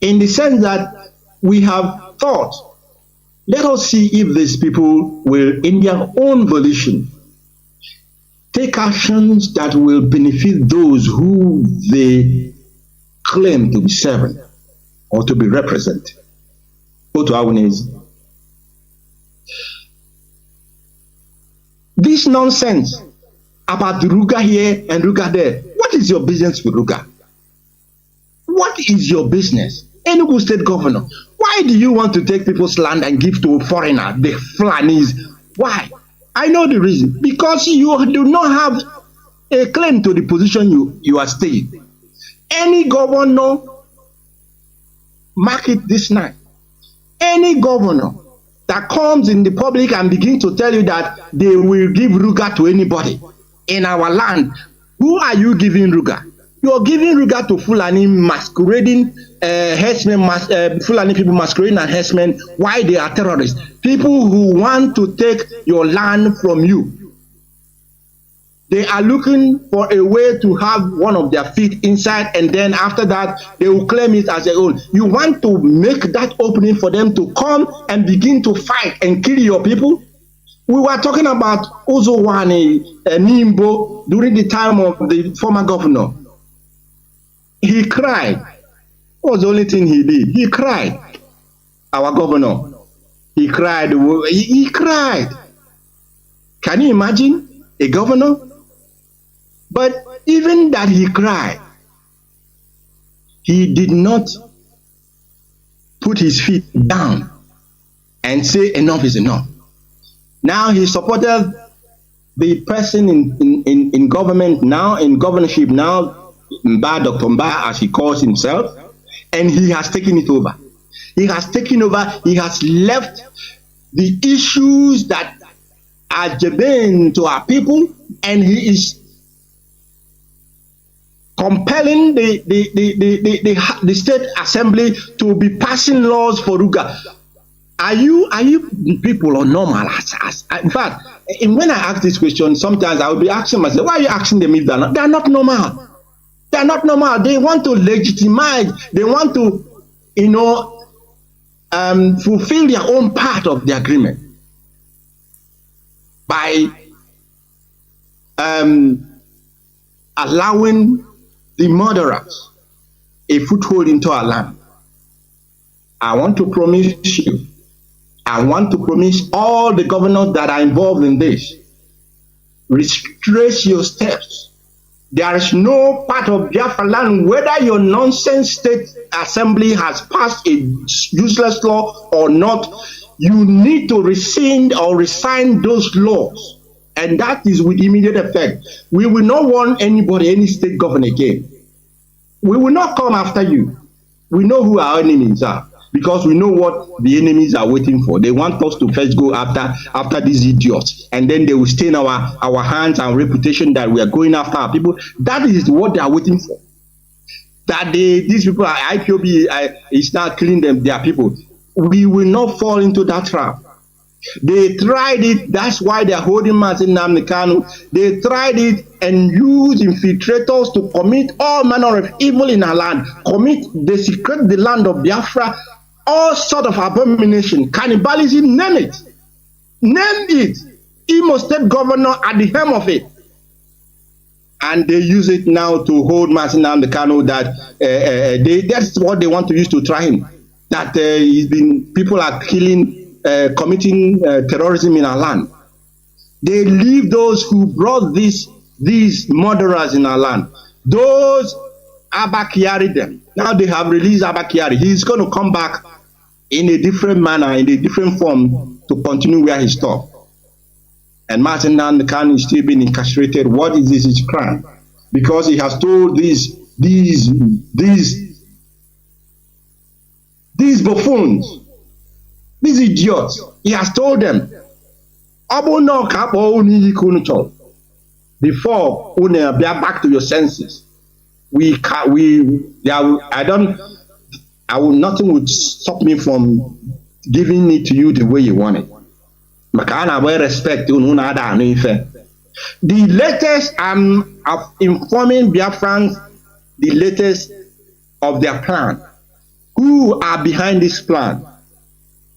in the sense that we have thought, let us see if these people will, in their own volition, take actions that will benefit those who they claim to be serving or to be representing. Go to Awunezi. This nonsense about Ruga here and Ruga there, what is your business with Ruga? What is your business? Enugu State Governor, why do you want to take people's land and give to a foreigner, the Fulanis? Why? I know the reason. Because you do not have a claim to the position you are staying. Any governor, mark it this night, any governor that comes in the public and begins to tell you that they will give Ruga to anybody in our land, who are you giving Ruga? You are giving Ruga to Fulani masquerading herdsmen, Fulani people masquerading as herdsmen. Why they are terrorists? People who want to take your land from you. They are looking for a way to have one of their feet inside, and then after that, they will claim it as their own. You want to make that opening for them to come and begin to fight and kill your people? We were talking about Uzowani Nimbo during the time of the former governor. He cried. What was the only thing he did? He cried. Our governor. He cried. He cried. Can you imagine a governor? But even that he cried, he did not put his feet down and say enough is enough. Now he supported the person in government now, in governorship now, Dr. Mba, as he calls himself, and he has taken it over. He has taken over, he has left the issues that are germane to our people, and he is compelling the state assembly to be passing laws for Ruga. Are you people are normal? In fact, when I ask this question, sometimes I will be asking myself, why are you asking them if they are not normal? They are not normal. They want to legitimize. They want to, fulfill their own part of the agreement by allowing the murderers a foothold into our land. I want to promise you, I want to promise all the governors that are involved in this, retrace your steps. There is no part of Biafra land, whether your nonsense state assembly has passed a useless law or not, you need to rescind or resign those laws. And that is with immediate effect. We will not want anybody, any state governor again. We will not come after you. We know who our enemies are, because we know what the enemies are waiting for. They want us to first go after these idiots, and then they will stain our hands and reputation that we are going after our people. That is what they are waiting for. That these people are IPOB is now killing their people. We will not fall into that trap. They tried it. That's why they are holding Mazi Kanu. They tried it and used infiltrators to commit all manner of evil in our land. Desecrate the land of Biafra. All sort of abomination, cannibalism, name it. Name it. Imo State governor at the helm of it. And they use it now to hold Mazi Kanu. That's what they want to use to try him. That people are killing, committing terrorism in our land. They leave those who brought these murderers in our land. Those Abba Kyari them. Now they have released Abba Kyari. He's going to come back in a different manner, in a different form, to continue where he stopped. And Mazi Kanu is still being incarcerated. What is this? His crime? Because he has told these buffoons, these idiots, he has told them, before be back to your senses. Nothing would stop me from giving it to you the way you want it. The latest, I'm informing Biafrans the latest of their plan. Who are behind this plan?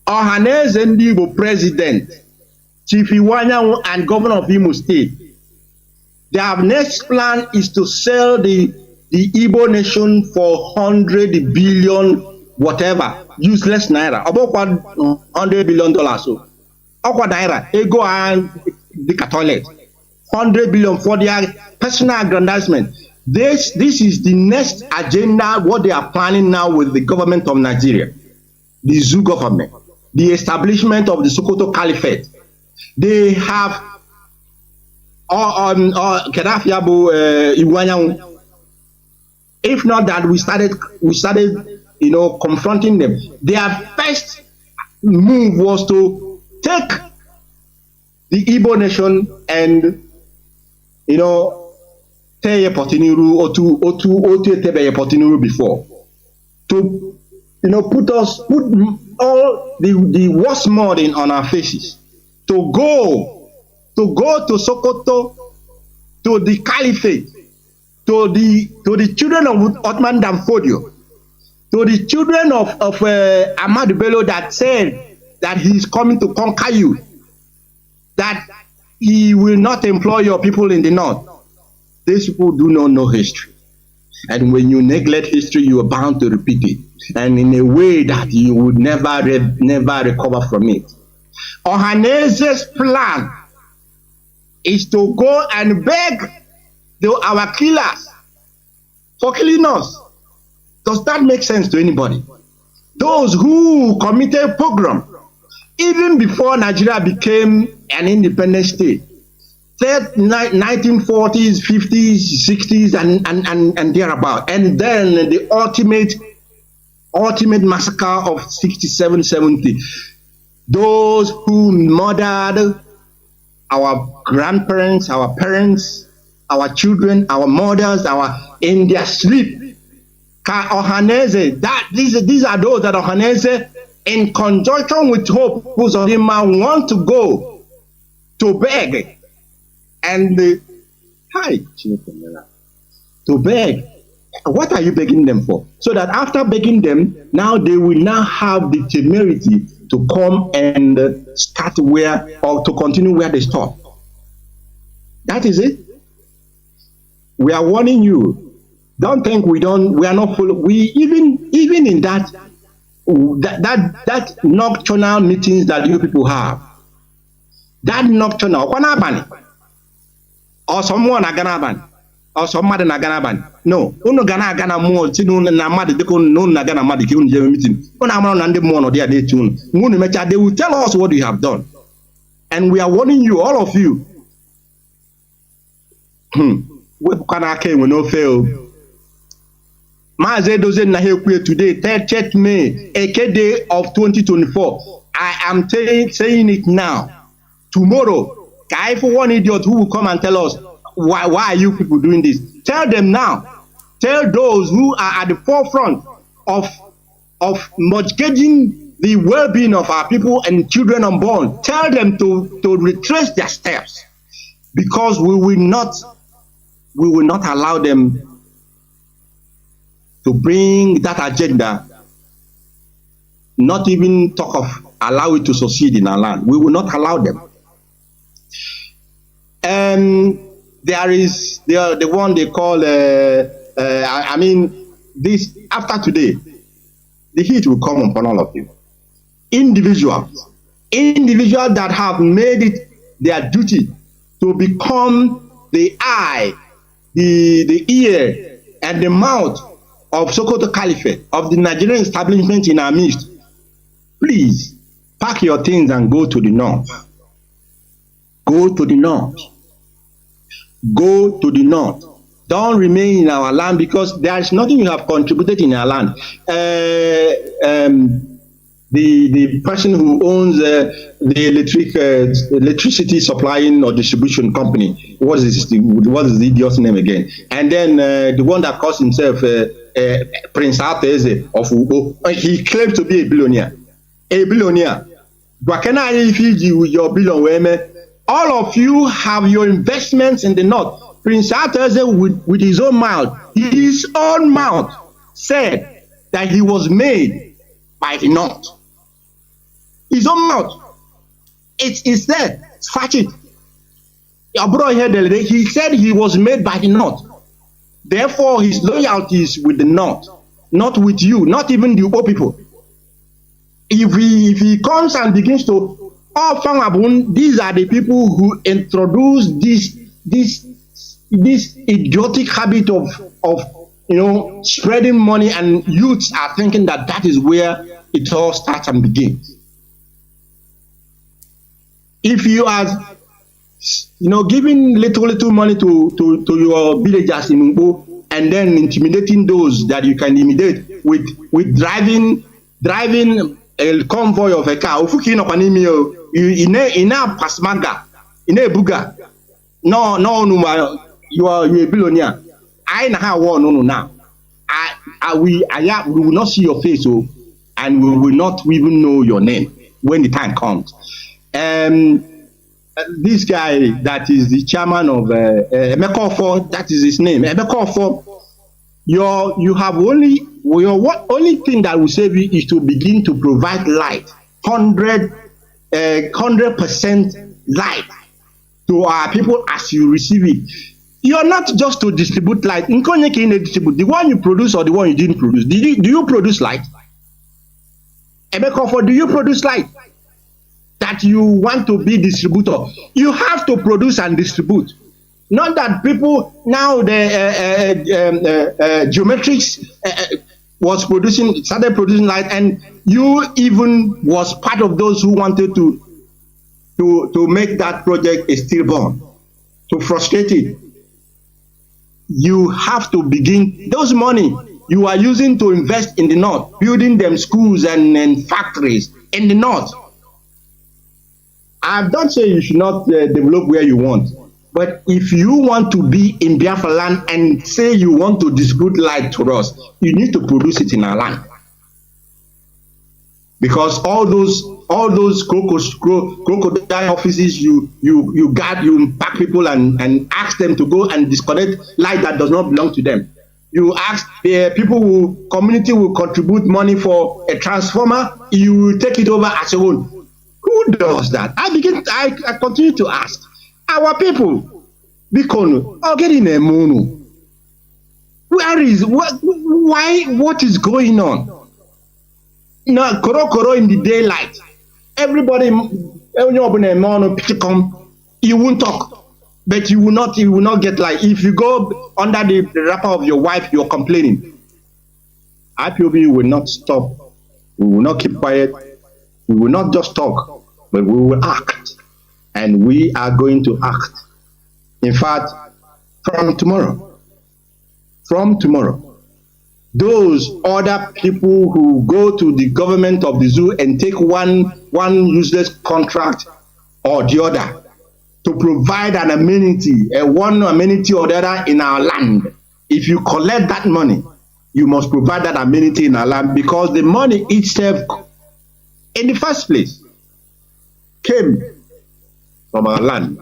Ohaneze Ndigbo President, Chief Iwanyanwu, and Governor of Imo State. Their next plan is to sell the Igbo nation for 100 billion whatever, useless naira. About $100 billion. So, naira, ego and the toilet. 100 billion for their personal aggrandizement. This is the next agenda, what they are planning now with the government of Nigeria, the Zoo government, the establishment of the Sokoto Caliphate. They have Gaddafi Iwanyanwu. If not that, we started, confronting them. Their first move was to take the Igbo nation and, Teye Potiniru or to Tebe Potiniru before. To, put all the worst mud on our faces. To go to Sokoto, to the Caliphate, to the children of Otman Danfodio, to the children of Ahmad Bello that said that he's coming to conquer you, that he will not employ your people in the north. These people do not know history. And when you neglect history, you are bound to repeat it. And in a way that you would never recover from it. Ohaneze's plan is to go and beg our killers for killing us. Does that make sense to anybody? Those who committed pogrom, even before Nigeria became an independent state, 1940s, 50s, 60s, and thereabout. And then the ultimate massacre of 67, 70. Those who murdered our grandparents, our parents, our children, our mothers, in their sleep. Ohaneze, these are those that Ohaneze, in conjunction with Hope Uzodimma, want to go to beg. And to beg. What are you begging them for? So that after begging them, now they will now have the temerity to come and start or to continue where they stop. That is it. We are warning you. Don't think we are not full. We even in that nocturnal meetings that you people have, that nocturnal or someone aganaban or somebody naganaban. No, uno gana more tinun na mad de kun no nagana mad ki un meeting. Una amano nande mo no dia de tune. Munu mecha they will tell us what you have done. And we are warning you, all of you. We can no fail. Mazi Edoziem na here today, 30th May, AK day of 2024. I am saying it now. Tomorrow, I for one idiot who will come and tell us why are you people doing this? Tell them now. Tell those who are at the forefront of mortgaging the well-being of our people and children unborn. Tell them to retrace their steps, because we will not allow them to bring that agenda, not even talk of allow it to succeed in our land. We will not allow them. There is the one they call, I mean, this after today, the heat will come upon all of you. Individuals that have made it their duty to become the eye, the ear, and the mouth of Sokoto Caliphate, of the Nigerian establishment in our midst. Please pack your things and go to the north. Go to the north. Go to the north. Don't remain in our land, because there is nothing you have contributed in our land. The person who owns the electricity supplying or distribution company, what is the idiot's name again? And then the one that calls himself Prince Ateze of Ugo, he claims to be a billionaire. A billionaire. But can I feed you your billion? All of you have your investments in the north. Prince Ateze, with his own mouth, said that he was made by the north. His own mouth. It's there. Scratch it. Your brother here the other day, he said he was made by the north. Therefore, his loyalty is with the north, not with you, not even the old people. If he comes and begins to, these are the people who introduced this idiotic habit of spreading money, and youths are thinking that is where it all starts and begins. If you are giving little money to your villagers in Mbo, and then intimidating those that you can intimidate with driving a convoy of a car, in a pasmaga, in a buga, no, you are a billionaire. I know no now. We will not see your face, and we will not even know your name when the time comes. This guy that is the chairman of Emekofo, that is his name, Emekofo. You have only thing that will save you is to begin to provide light, 100% light to our people as you receive it. You are not just to distribute light. The one you produce or the one you didn't produce. Do you produce light? Emekofo, do you produce light? That you want to be distributor, you have to produce and distribute. Not that people now the geometrics started producing light, and you even was part of those who wanted to make that project a stillborn, to frustrate it. You have to begin those money you are using to invest in the north, building them schools and factories in the north. I don't say you should not develop where you want, but if you want to be in Biafra land and say you want to distribute light to us, you need to produce it in our land. Because all those crocodile offices, you pack people and ask them to go and disconnect light that does not belong to them. You ask the people community will contribute money for a transformer, you will take it over as your own. Who does that? I continue to ask our people, Bikonu, or getting a mono. Where is what? Why? What is going on? Now, koro in the daylight. Everybody, you won't talk, but you will not get like if you go under the wrapper of your wife, you're complaining. IPOB will not stop. We will not keep quiet. We will not just talk, but we will act, and we are going to act. In fact, from tomorrow, those other people who go to the government of the zoo and take one useless contract or the other to provide an amenity, one amenity or the other in our land, if you collect that money, you must provide that amenity in our land, because the money itself, in the first place, came from our land,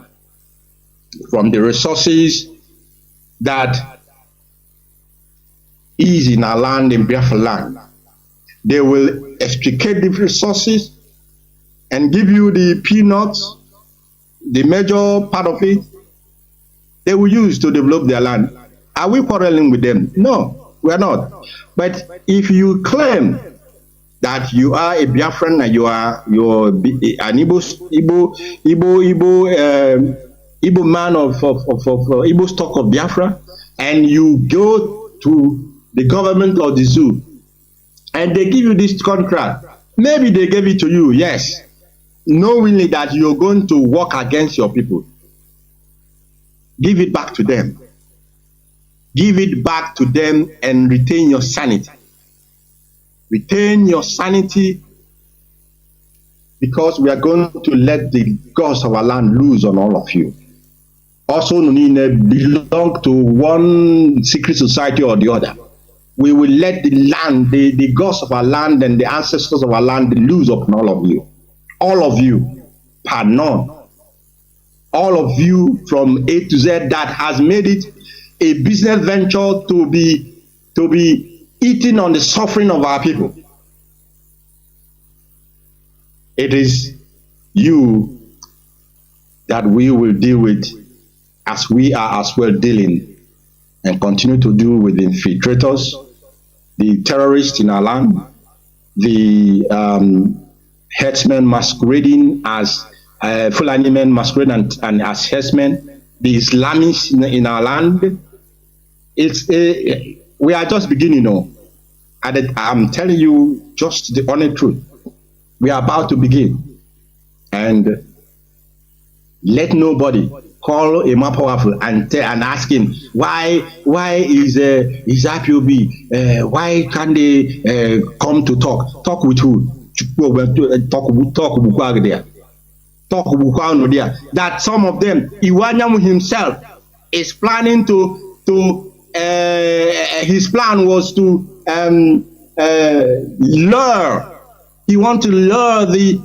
from the resources that is in our land, in Biafra land. They will extricate the resources and give you the peanuts, the major part of it, they will use to develop their land. Are we quarreling with them? No, we are not. But if you claim that you are a Biafran and you're an Igbo man of Igbo stock of Biafra, and you go to the government or the zoo, and they give you this contract. Maybe they gave it to you, yes, knowingly that you're going to work against your people. Give it back to them. Give it back to them and retain your sanity. Retain your sanity, because we are going to let the gods of our land loose on all of you. Also, belong to one secret society or the other. We will let the land, the gods of our land and the ancestors of our land loose upon all of you. All of you, per none. All of you from A to Z that has made it a business venture to be eating on the suffering of our people. It is you that we will deal with, as we are as well dealing and continue to do with the infiltrators, the terrorists in our land, the headsmen masquerading as Fulani men masquerading and as headsmen, the Islamists in our land. We are just beginning, and I'm telling you just the honest truth. We are about to begin, and let nobody call a more powerful and ask him why is IPOB, why can't they come to talk with who? Talk that some of them, Iwanyamu himself is planning to his plan was to lure. He wants to lure the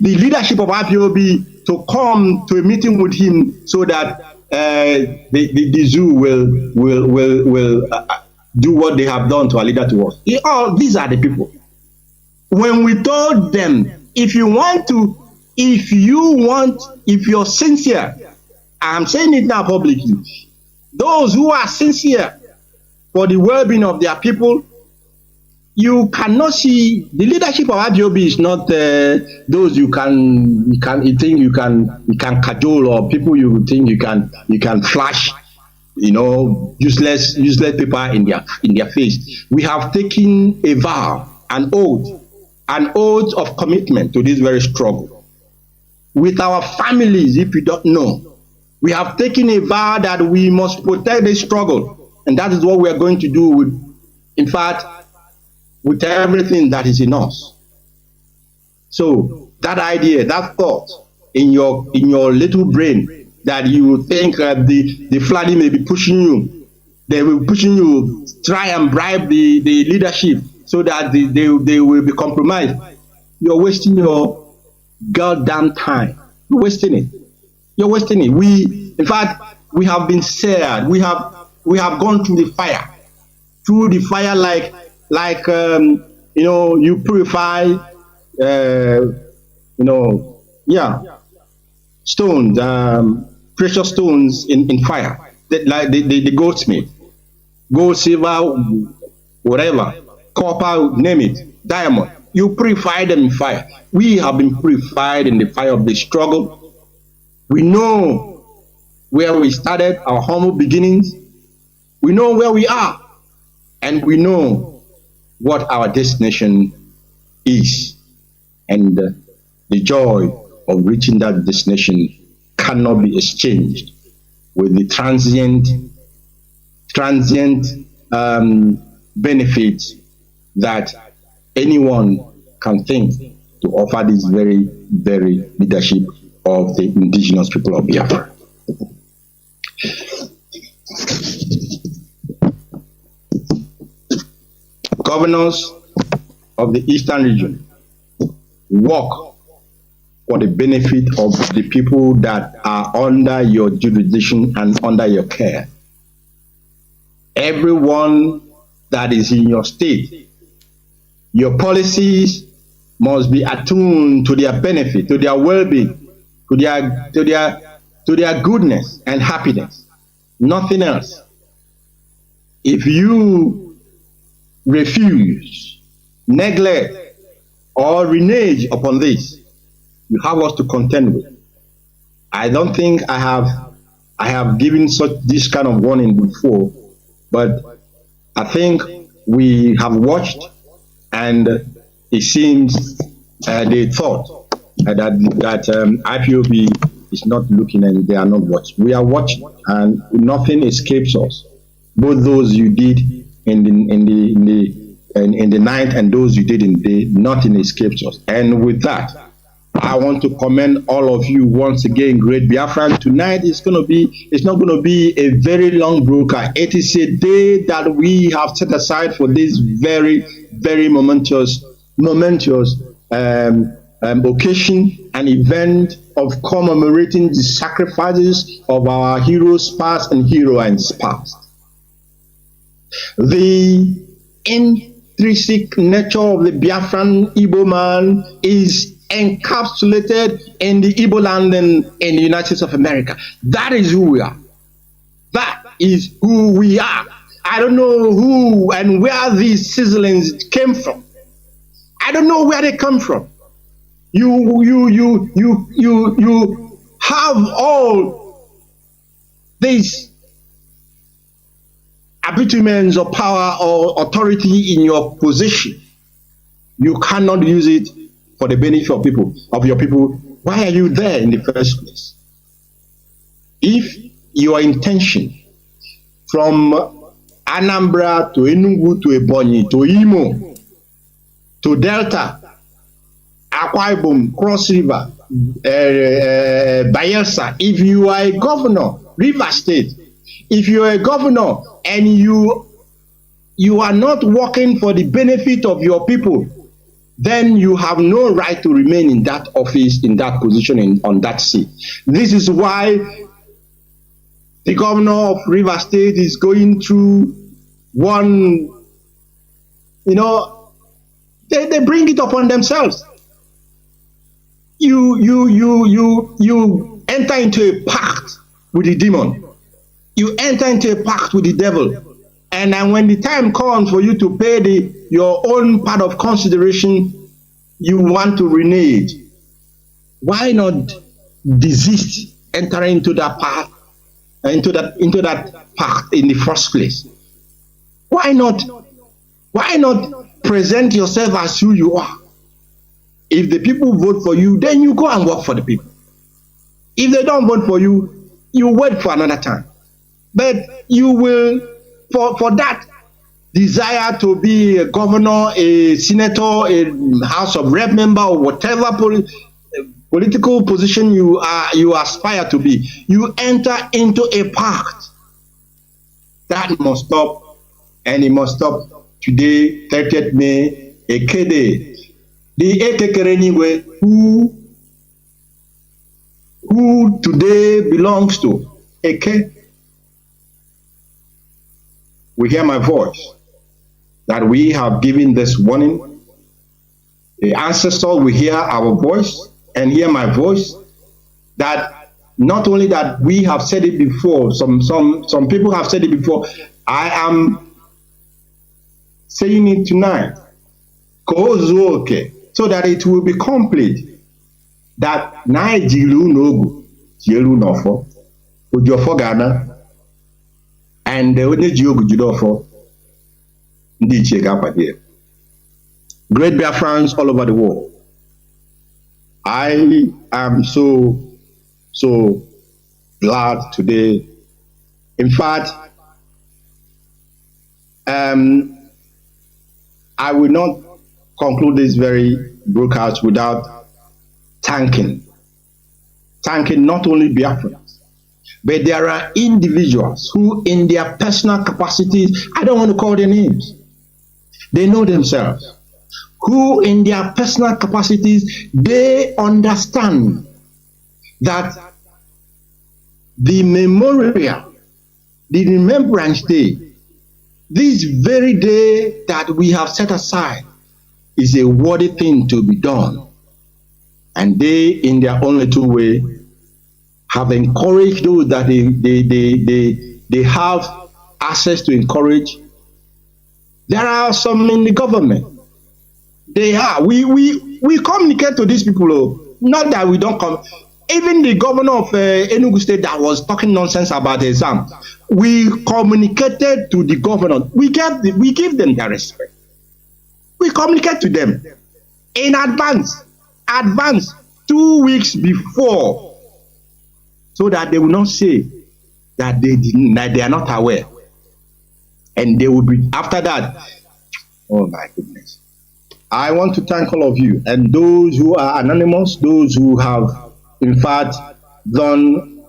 leadership of IPOB to come to a meeting with him, so that the zoo will do what they have done to our leader to us. These are the people. When we told them, if you're sincere, I'm saying it now publicly, those who are sincere for the well-being of their people, you cannot see the leadership of IPOB is not those you can cajole, or people you think you can flash, useless people in their face. We have taken a vow, an oath of commitment to this very struggle with our families. If you don't know, we have taken a vow that we must protect this struggle, and that is what we are going to do with everything that is in us. So that idea, that thought in your little brain, that you think the Fulani may be pushing you, they will be pushing you, try and bribe the leadership so that they will be compromised. You're wasting your goddamn time. You're wasting it. You're wasting it. In fact, we have been seared. We have gone through the fire. Like you purify, stones, precious stones in fire, like the goldsmith. gold, silver, whatever, copper, name it, diamond. You purify them in fire. We have been purified in the fire of the struggle. We know where we started, our humble beginnings. We know where we are, and we know what our destination is. And the joy of reaching that destination cannot be exchanged with the transient benefits that anyone can think to offer this very, very leadership of the indigenous people of Biafra. Governors of the Eastern region work for the benefit of the people that are under your jurisdiction and under your care. Everyone that is in your state, your policies must be attuned to their benefit, to their well-being, to their goodness and happiness. Nothing else. If you refuse, neglect, or renege upon this, you have us to contend with. I don't think I have given this kind of warning before, but I think we have watched, and it seems they thought that IPOB is not looking and they are not watching. We are watching, and nothing escapes us. Both those you did in the night and those you did in the day, nothing escapes us. And with that, I want to commend all of you once again, great Biafran. Tonight it's not going to be a very long broadcast. It is a day that we have set aside for this very, very momentous occasion, an event of commemorating the sacrifices of our heroes past and heroines past. The intrinsic nature of the Biafran Igbo man is encapsulated in the Igbo land and in the United States of America. That is who we are. That is who we are. I don't know who and where these sizzlings came from. I don't know where they come from. You have all these abutments of power or authority in your position. You cannot use it for the benefit of your people. Why are you there in the first place? If your intention from Anambra to Enugu to Ebonyi to Imo to Delta, Akwa Ibom, Cross River, Bayelsa, if you are a governor, River State, if you are a governor and you are not working for the benefit of your people, then you have no right to remain in that office, in that position, on that seat. This is why the governor of River State is going through one, they bring it upon themselves. You enter into a pact with the demon. You enter into a pact with the devil. And then when the time comes for you to pay your own part of consideration, you want to renege. Why not desist entering into that path, into that pact in the first place? Why not present yourself as who you are? If the people vote for you, then you go and work for the people. If they don't vote for you, you wait for another time. But you will, for that desire to be a governor, a senator, a House of Rep member, or whatever political position you aspire to be, you enter into a pact. That must stop, and it must stop today, 30th May, Ekede. The Etekerenigwe, who today belongs to Eke, we hear my voice, that we have given this warning. The ancestors will hear our voice and hear my voice, that not only that we have said it before, some people have said it before, I am saying it tonight, so that it will be complete. That Naijilu Nogu, Jelu Nofo, Ujofo Ghana, and the Onejiogu Judofo, Ndiche Gapa here. Great Biafrans all over the world. I am so glad today. In fact, I will not conclude this very broadcast without thanking not only Biafrans, but there are individuals who in their personal capacities, I don't want to call their names, they know themselves, who in their personal capacities, they understand that the memorial, the remembrance day, this very day that we have set aside is a worthy thing to be done. And they, in their own little way, have encouraged those that they have access to encourage. There are some in the government. They are. We communicate to these people. Oh, not that we don't come. Even the governor of Enugu State that was talking nonsense about the exam, we communicated to the governor. We give them their respect. We communicate to them in advance 2 weeks before, so that they will not say that they are not aware, and they will be after that. Oh my goodness! I want to thank all of you and those who are anonymous, those who have in fact done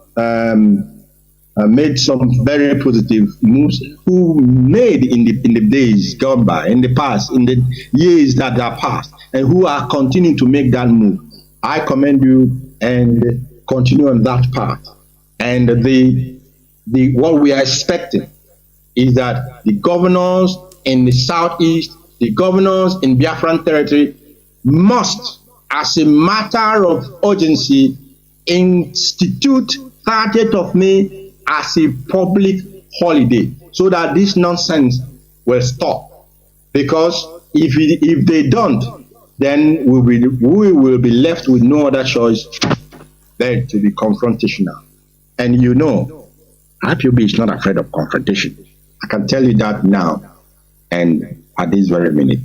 made some very positive moves, who made in the days gone by, in the past, in the years that are past, and who are continuing to make that move. I commend you and continue on that path. And what we are expecting is that the governors in the southeast, the governors in Biafran territory must, as a matter of urgency, institute 30th of May as a public holiday, so that this nonsense will stop. Because if they don't, then we will be left with no other choice than to be confrontational. And you know, IPOB is not afraid of confrontation. I can tell you that now and at this very minute.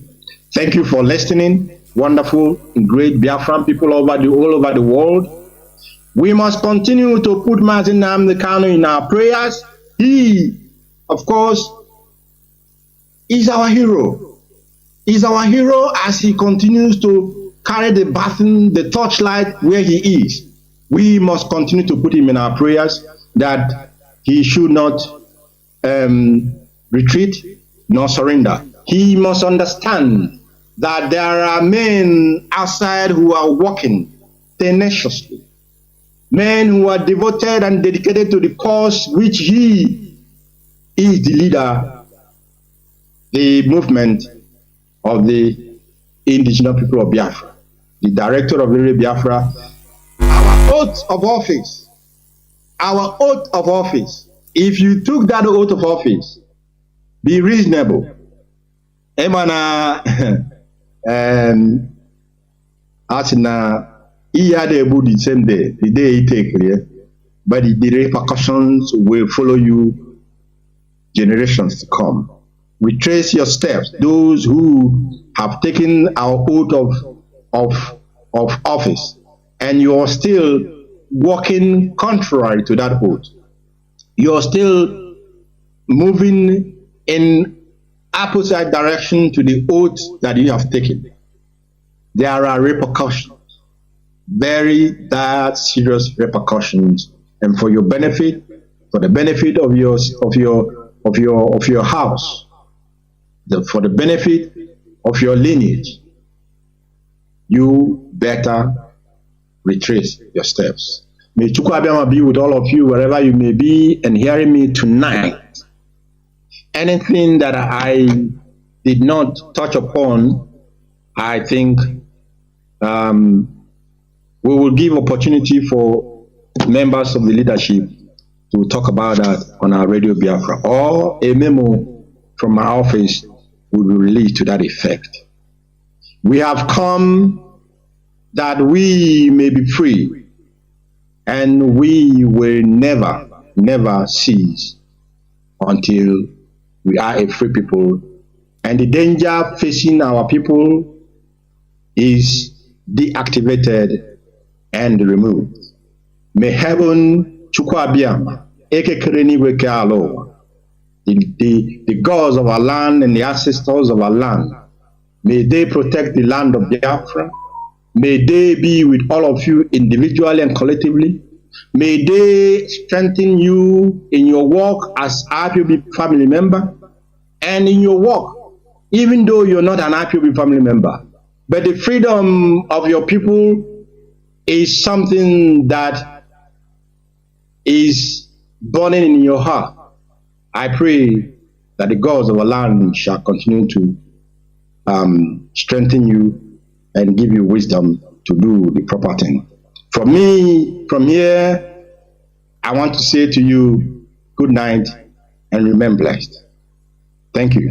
Thank you for listening. Wonderful, great Biafran people all over the world. We must continue to put Mazi Kanu in our prayers. He, of course, is our hero. He's our hero as he continues to carry the baton, the torchlight where he is. We must continue to put him in our prayers, that he should not retreat nor surrender. He must understand that there are men outside who are working tenaciously, men who are devoted and dedicated to the cause which he is the leader, the movement of the indigenous people of Biafra, the director of the Biafra. Our oath of office, if you took that oath of office, be reasonable. Emana Asina, he had a boot the same day, the day he take here, but the repercussions will follow you generations to come. We trace your steps, those who have taken our oath of office, and you are still working contrary to that oath. You are still moving in opposite direction to the oath that you have taken. There are repercussions, very dire, serious repercussions, and for your benefit, for the benefit of your house, for the benefit of your lineage, you better retrace your steps. May Chukwu Abiyama be with all of you wherever you may be and hearing me tonight. Anything that I did not touch upon, I think we will give opportunity for members of the leadership to talk about that on our Radio Biafra, or a memo from my office will be released to that effect. We have come that we may be free, and we will never cease until we are a free people, and the danger facing our people is deactivated and removed. May heaven Chukwabiam, the gods of our land and the ancestors of our land, may they protect the land of Biafra. May they be with all of you individually and collectively. May they strengthen you in your work as IPOB family member and in your work, even though you're not an IPOB family member. But the freedom of your people is something that is burning in your heart. I pray that the gods of our land shall continue to strengthen you and give you wisdom to do the proper thing. From me, from here, I want to say to you, good night and remain blessed. Thank you.